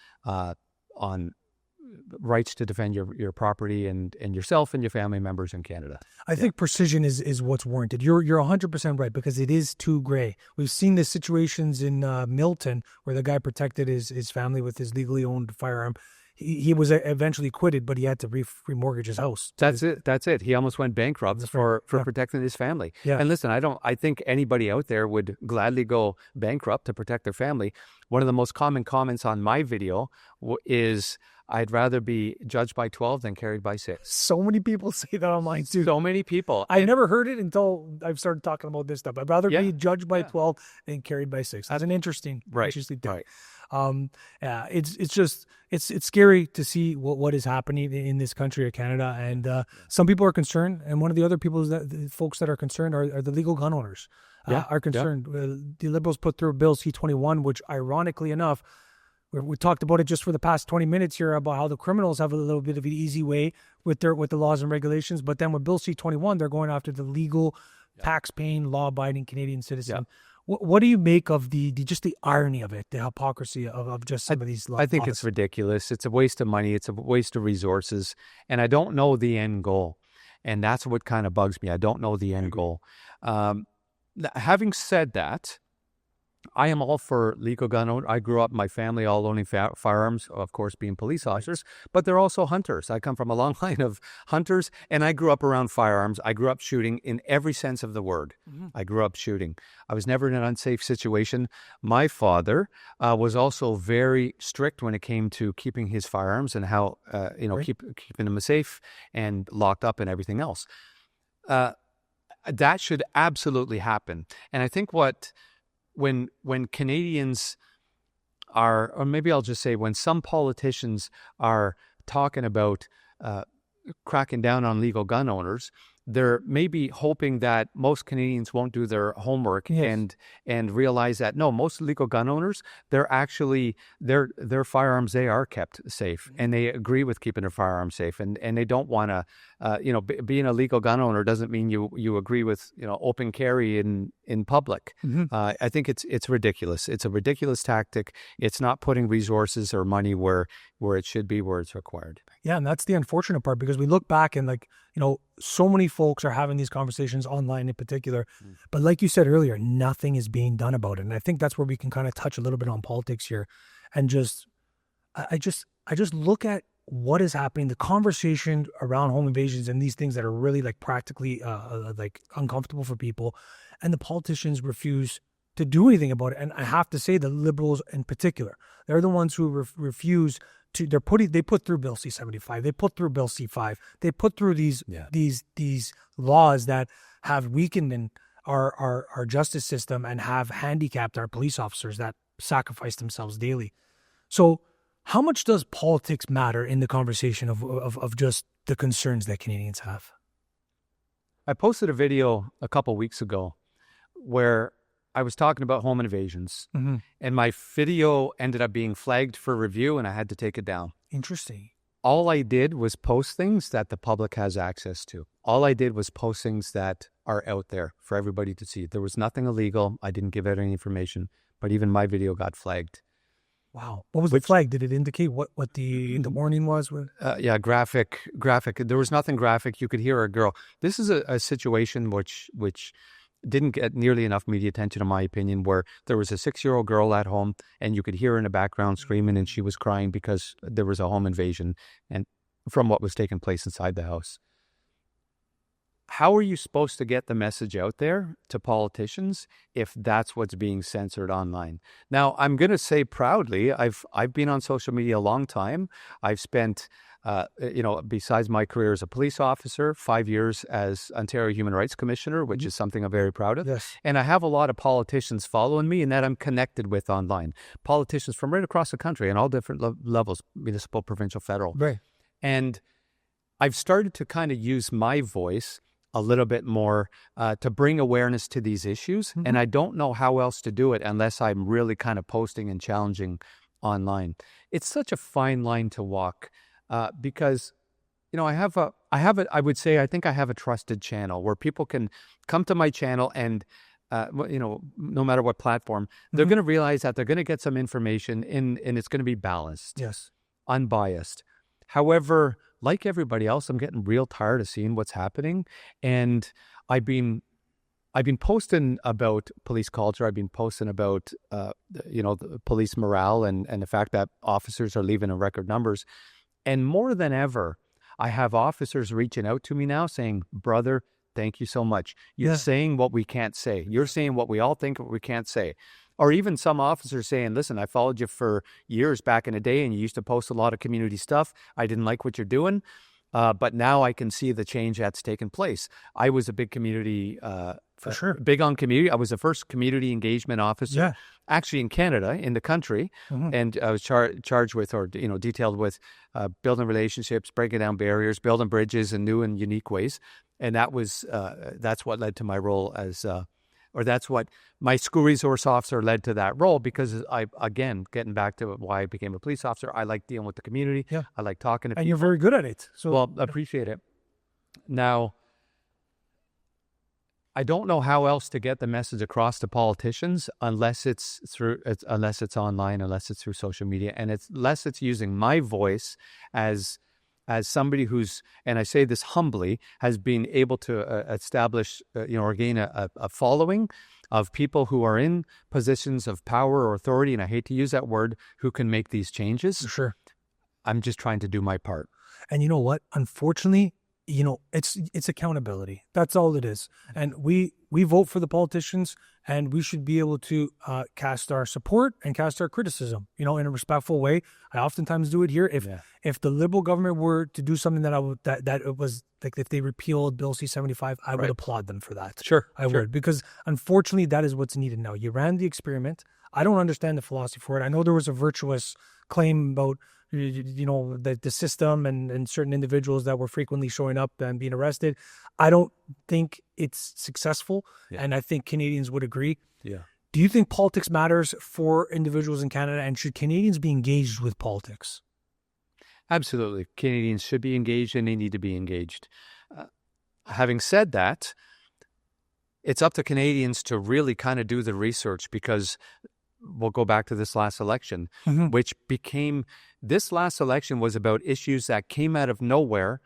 A: rights to defend your property and yourself and your family members in Canada.
B: I think precision is what's warranted. You're 100% right, because it is too gray. We've seen the situations in Milton where the guy protected his family with his legally owned firearm. He was eventually acquitted, but he had to remortgage his house.
A: That's it. He almost went bankrupt for protecting his family. Yeah. And listen, I think anybody out there would gladly go bankrupt to protect their family. One of the most common comments on my video is, I'd rather be judged by 12 than carried by 6.
B: So many people say that online too.
A: So many people.
B: I never heard it until I've started talking about this stuff. I'd rather be judged by 12 than carried by 6. That's an interesting thing.
A: Right.
B: It's scary to see what is happening in this country of Canada, and some people are concerned, and one of the other the folks that are concerned are the legal gun owners. Are concerned. The Liberals put through Bill C-21, which ironically enough, we talked about it just for the past 20 minutes here about how the criminals have a little bit of an easy way with the laws and regulations, but then with Bill C-21, they're going after the legal, tax-paying, law-abiding Canadian citizen. What do you make of the irony of it, the hypocrisy of just some of these laws?
A: I think it's ridiculous. It's a waste of money. It's a waste of resources. And I don't know the end goal. And that's what kind of bugs me. I don't know the end goal. Having said that, I am all for legal gun owners. I grew up, my family all owning firearms, of course, being police officers, but they're also hunters. I come from a long line of hunters, and I grew up around firearms. I grew up shooting in every sense of the word. Mm-hmm. I grew up shooting. I was never in an unsafe situation. My father was also very strict when it came to keeping his firearms and how, keeping them safe and locked up and everything else. That should absolutely happen. And I think when Canadians are, or maybe I'll just say when some politicians are talking about cracking down on legal gun owners, they're maybe hoping that most Canadians won't do their homework and realize that no, most legal gun owners, they're actually their firearms, they are kept safe, and they agree with keeping their firearms safe, and they don't want to being a legal gun owner doesn't mean you agree with open carry in public. I think it's ridiculous. It's a ridiculous tactic. It's not putting resources or money where it should be, where it's required.
B: Yeah, and that's the unfortunate part, because we look back and so many folks are having these conversations online in particular, but like you said earlier, nothing is being done about it. And I think that's where we can kind of touch a little bit on politics here, and I just look at what is happening, the conversation around home invasions and these things that are really like practically like uncomfortable for people, and the politicians refuse to do anything about it. And I have to say, the Liberals in particular, they're the ones who refuse to. They put through Bill C-75, they put through Bill C-5, they put through these laws that have weakened our justice system and have handicapped our police officers that sacrifice themselves daily. So how much does politics matter in the conversation of just the concerns that Canadians have?
A: I posted a video a couple weeks ago where I was talking about home invasions, and my video ended up being flagged for review, and I had to take it down.
B: Interesting.
A: All I did was post things that the public has access to. All I did was post things that are out there for everybody to see. There was nothing illegal. I didn't give out any information, but even my video got flagged.
B: Wow. What was the flag? Did it indicate what the warning was?
A: Yeah, graphic. There was nothing graphic. You could hear a girl. This is a situation which didn't get nearly enough media attention, in my opinion, where there was a 6-year-old girl at home and you could hear her in the background screaming, and she was crying because there was a home invasion and from what was taking place inside the house. How are you supposed to get the message out there to politicians if that's what's being censored online? Now, I'm going to say proudly, I've been on social media a long time. I've spent, besides my career as a police officer, 5 years as Ontario Human Rights Commissioner, which is something I'm very proud of.
B: Yes.
A: And I have a lot of politicians following me and that I'm connected with online. Politicians from right across the country and all different levels, municipal, provincial, federal.
B: Right.
A: And I've started to kind of use my voice a little bit more to bring awareness to these issues. And I don't know how else to do it unless I'm really kind of posting and challenging online. It's such a fine line to walk because, I would say I think I have a trusted channel where people can come to my channel and, no matter what platform, they're going to realize that they're going to get some information and it's going to be balanced.
B: Yes.
A: Unbiased. However, like everybody else, I'm getting real tired of seeing what's happening. And I've been posting about police culture. I've been posting about, the police morale and the fact that officers are leaving in record numbers. And more than ever, I have officers reaching out to me now saying, brother, thank you so much. You're saying what we can't say. You're saying what we all think what we can't say. Or even some officers saying, listen, I followed you for years back in the day and you used to post a lot of community stuff. I didn't like what you're doing, but now I can see the change that's taken place. I was a big community,
B: for sure,
A: big on community. I was the first community engagement officer actually in Canada, in the country. And I was charged with or, detailed with building relationships, breaking down barriers, building bridges in new and unique ways. And that's what led to my role as that's what my school resource officer led to that role, because again, getting back to why I became a police officer, I like dealing with the community. Yeah. I like talking to people.
B: And you're very good at it. So
A: I appreciate it. Now, I don't know how else to get the message across to politicians unless it's online, unless it's through social media, and unless it's using my voice as somebody who's, and I say this humbly, has been able to establish, or gain a following of people who are in positions of power or authority, and I hate to use that word, who can make these changes.
B: Sure.
A: I'm just trying to do my part.
B: And you know what? Unfortunately, it's accountability. That's all it is. And we vote for the politicians, and we should be able to cast our support and cast our criticism, in a respectful way. I oftentimes do it here. If the Liberal government were to do something that it was like, if they repealed Bill C-75, I would applaud them for that.
A: Sure.
B: I would, because unfortunately that is what's needed now. You ran the experiment. I don't understand the philosophy for it. I know there was a virtuous claim about the system and certain individuals that were frequently showing up and being arrested. I don't think it's successful, and I think Canadians would agree.
A: Yeah.
B: Do you think politics matters for individuals in Canada, and should Canadians be engaged with politics?
A: Absolutely. Canadians should be engaged, and they need to be engaged. Having said that, it's up to Canadians to really kind of do the research, because we'll go back to this last election, this last election was about issues that came out of nowhere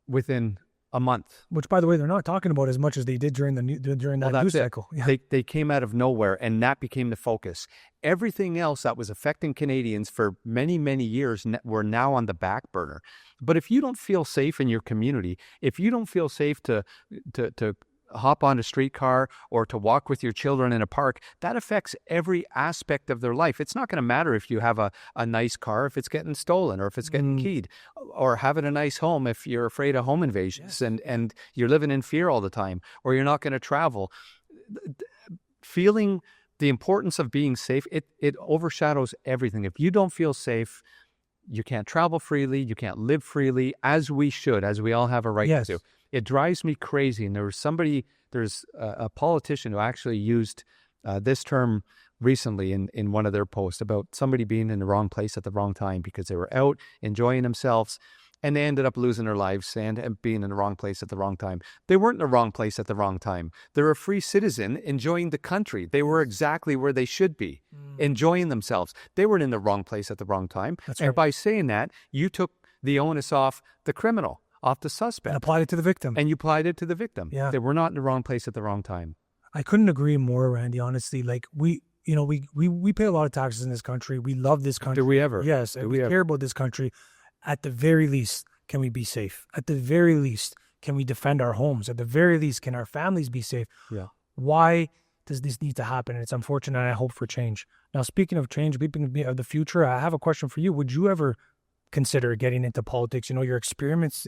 A: within a month.
B: Which, by the way, they're not talking about as much as they did during that news cycle. Yeah.
A: They came out of nowhere, and that became the focus. Everything else that was affecting Canadians for many, many years were now on the back burner. But if you don't feel safe in your community, if you don't feel safe to hop on a streetcar or to walk with your children in a park, that affects every aspect of their life. It's not going to matter if you have a nice car, if it's getting stolen or if it's getting keyed, or having a nice home if you're afraid of home invasions and you're living in fear all the time, or you're not going to travel. Feeling the importance of being safe, it overshadows everything. If you don't feel safe, you can't travel freely, you can't live freely, as we should, as we all have a right to. It drives me crazy. And there's a politician who actually used this term recently in one of their posts about somebody being in the wrong place at the wrong time because they were out enjoying themselves and they ended up losing their lives and being in the wrong place at the wrong time. They weren't in the wrong place at the wrong time. They're a free citizen enjoying the country. They were exactly where they should be, enjoying themselves. They weren't in the wrong place at the wrong time.
B: That's
A: and
B: right.
A: by saying that, you took the onus off the criminal, off the suspect.
B: And applied it to the victim.
A: And you applied it to the victim.
B: Yeah.
A: They were not in the wrong place at the wrong time.
B: I couldn't agree more, Randy, honestly. Like, we pay a lot of taxes in this country. We love this country.
A: Do we ever?
B: Yes. And we care about this country. At the very least, can we be safe? At the very least, can we defend our homes? At the very least, can our families be safe?
A: Yeah.
B: Why does this need to happen? And it's unfortunate, and I hope for change. Now, speaking of change, speaking of the future, I have a question for you. Would you ever consider getting into politics? Your experience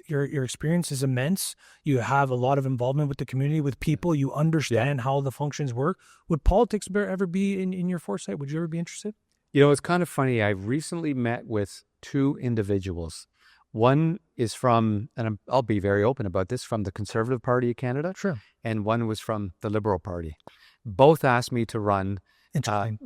B: is immense. You have a lot of involvement with the community, with people. You understand how the functions work. Would politics ever be in your foresight? Would you ever be interested?
A: It's kind of funny. I recently met with two individuals. One is from, and I'll be very open about this, from the Conservative Party of Canada.
B: Sure.
A: And one was from the Liberal Party. Both asked me to run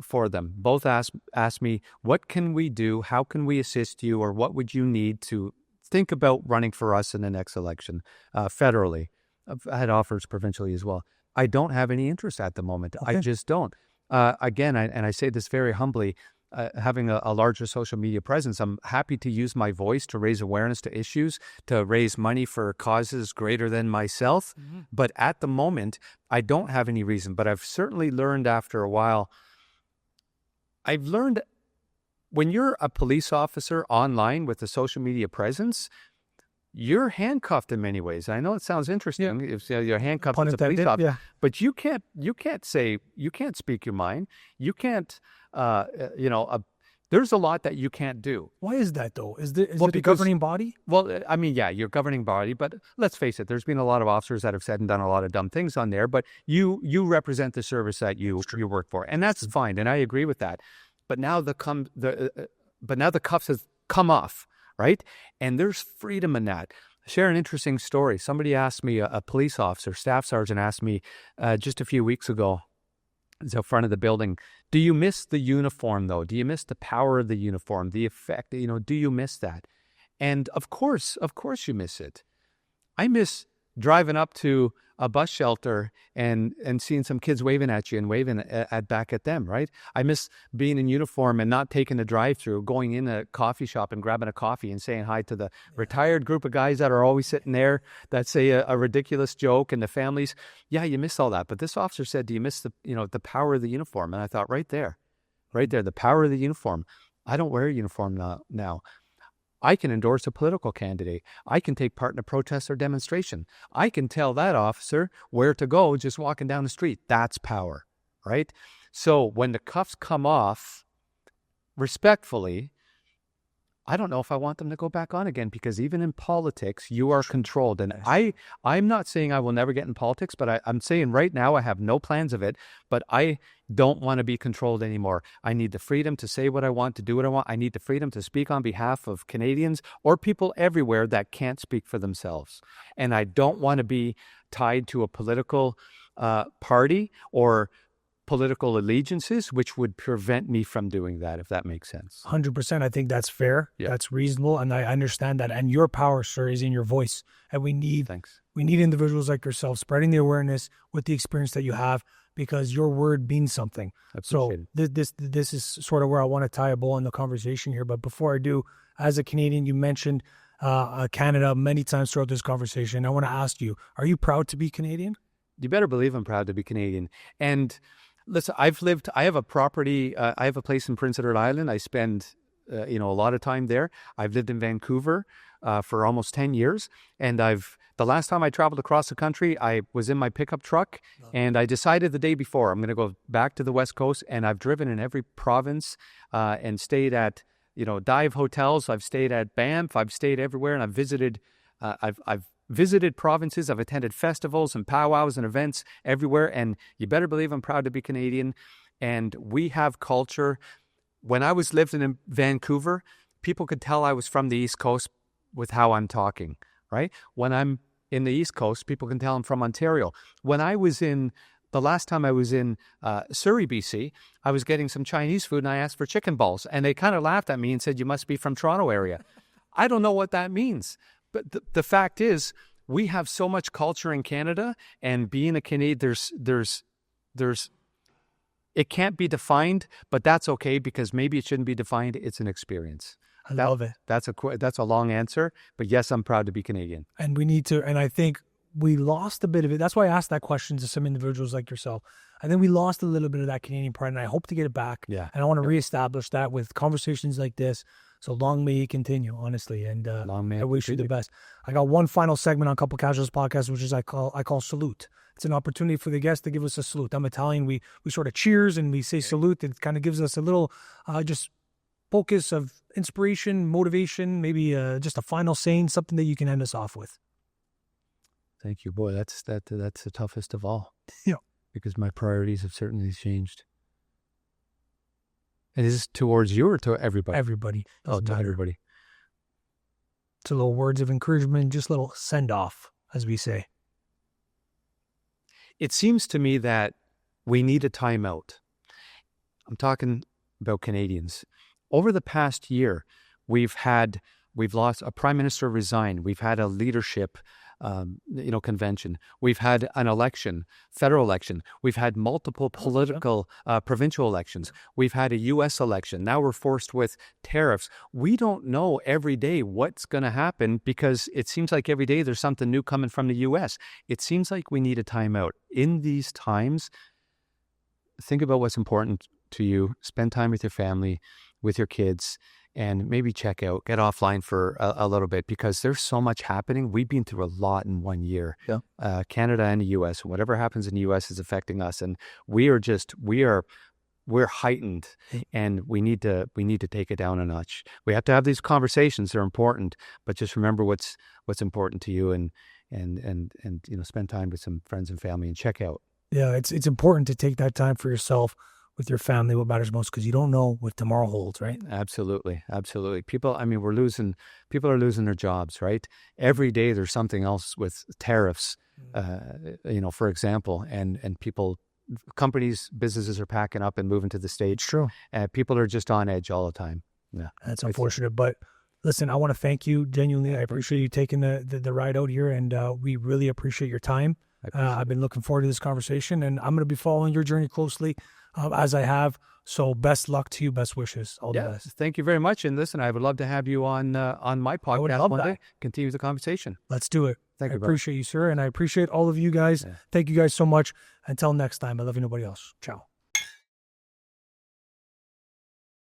A: for them. Both asked me, what can we do? How can we assist you? Or what would you need to think about running for us in the next election federally? I've had offers provincially as well. I don't have any interest at the moment. Okay. I just don't. Again, I say this very humbly, having a larger social media presence, I'm happy to use my voice to raise awareness to issues, to raise money for causes greater than myself. Mm-hmm. But at the moment, I don't have any reason. But I've certainly learned after a while, when you're a police officer online with a social media presence, you're handcuffed in many ways. I know it sounds interesting. Yeah. If you're handcuffed as a police officer, but you can't speak your mind. You can't, there's a lot that you can't do.
B: Why is that though? Is it a governing body?
A: Well, I mean, yeah, you're governing body, but let's face it, there's been a lot of officers that have said and done a lot of dumb things on there, but you represent the service that you work for, and that's fine, and I agree with that. But now the cuffs has come off. Right? And there's freedom in that. Share an interesting story. Somebody asked me, a police officer, staff sergeant asked me just a few weeks ago, it's out front of the building, do you miss the uniform though? Do you miss the power of the uniform, the effect, do you miss that? And of course you miss it. I miss driving up to a bus shelter and seeing some kids waving at you and waving back at them, right? I miss being in uniform and not taking the drive-through, going in a coffee shop and grabbing a coffee and saying hi to the retired group of guys that are always sitting there that say a ridiculous joke, and the families. Yeah, you miss all that. But this officer said, do you miss the power of the uniform? And I thought, right there, the power of the uniform. I don't wear a uniform now. I can endorse a political candidate. I can take part in a protest or demonstration. I can tell that officer where to go just walking down the street. That's power, right? So when the cuffs come off, respectfully, I don't know if I want them to go back on again, because even in politics, you are controlled. And I'm not saying I will never get in politics, but I'm saying right now I have no plans of it, but I don't want to be controlled anymore. I need the freedom to say what I want, to do what I want. I need the freedom to speak on behalf of Canadians or people everywhere that can't speak for themselves. And I don't want to be tied to a political party or political allegiances, which would prevent me from doing that, if that makes sense.
B: 100%. I think that's fair. Yeah. That's reasonable. And I understand that. And your power, sir, is in your voice. And we need individuals like yourself spreading the awareness with the experience that you have, because your word means something. So this is sort of where I want to tie a bow on the conversation here. But before I do, as a Canadian, you mentioned Canada many times throughout this conversation. I want to ask you, are you proud to be Canadian?
A: You better believe I'm proud to be Canadian. And listen, I have a property, I have a place in Prince Edward Island. I spend, a lot of time there. I've lived in Vancouver for almost 10 years. And the last time I traveled across the country, I was in my pickup truck, and I decided the day before I'm going to go back to the West Coast, and I've driven in every province and stayed at, dive hotels. I've stayed at Banff. I've stayed everywhere, and I've visited, I've visited provinces. I've attended festivals and powwows and events everywhere. And you better believe I'm proud to be Canadian. And we have culture. When I was living in Vancouver, people could tell I was from the East Coast with how I'm talking, right? When I'm in the East Coast, people can tell I'm from Ontario. The last time I was in Surrey, BC, I was getting some Chinese food, and I asked for chicken balls. And they kind of laughed at me and said, "You must be from Toronto area." I don't know what that means. But the fact is, we have so much culture in Canada, and being a Canadian, it can't be defined, but that's okay, because maybe it shouldn't be defined. It's an experience.
B: I love it.
A: That's a long answer, but yes, I'm proud to be Canadian.
B: And we need to, and I think we lost a bit of it. That's why I asked that question to some individuals like yourself. I think we lost a little bit of that Canadian pride, and I hope to get it back. Yeah. And I want to reestablish that with conversations like this. So long may he continue, honestly. And I wish you the best. I got one final segment on Couple Casuals podcast, which is I call salute. It's an opportunity for the guests to give us a salute. I'm Italian. We sort of cheers and we say salute. It kind of gives us a little just focus of inspiration, motivation, maybe just a final saying, something that you can end us off with.
A: Thank you, boy. That's the toughest of all.
B: Yeah.
A: Because my priorities have certainly changed. And is this towards you or to everybody?
B: Everybody.
A: To everybody.
B: It's a little words of encouragement, just a little send-off, as we say.
A: It seems to me that we need a timeout. I'm talking about Canadians. Over the past year, we've lost a prime minister resigned. We've had a leadership convention. We've had an election, federal election. We've had multiple political provincial elections. We've had a U.S. election. Now we're forced with tariffs. We don't know every day what's going to happen, because it seems like every day there's something new coming from the U.S. It seems like we need a timeout. In these times, think about what's important to you. Spend time with your family, with your kids, and maybe get offline for a little bit, because there's so much happening. We've been through a lot in 1 year. Yeah. Canada and the U.S. Whatever happens in the U.S. is affecting us, and we're heightened, and we need to take it down a notch. We have to have these conversations. They're important, but just remember what's important to you, and spend time with some friends and family and check out.
B: Yeah, it's important to take that time for yourself, with your family, what matters most, because you don't know what tomorrow holds, right?
A: Absolutely. People are losing their jobs, right? Every day there's something else with tariffs, for example, and companies, businesses are packing up and moving to the States.
B: It's true.
A: People are just on edge all the time. Yeah.
B: That's unfortunate, but listen, I want to thank you genuinely. I appreciate you taking the ride out here, and we really appreciate your time. I've been looking forward to this conversation, and I'm going to be following your journey closely, as I have. So best luck to you. Best wishes. All the best.
A: Thank you very much. And listen, I would love to have you on my podcast one day. Continue the conversation.
B: Let's do it.
A: Thank you.
B: I appreciate you, sir. And I appreciate all of you guys. Yeah. Thank you guys so much. Until next time, I love you, nobody else. Ciao.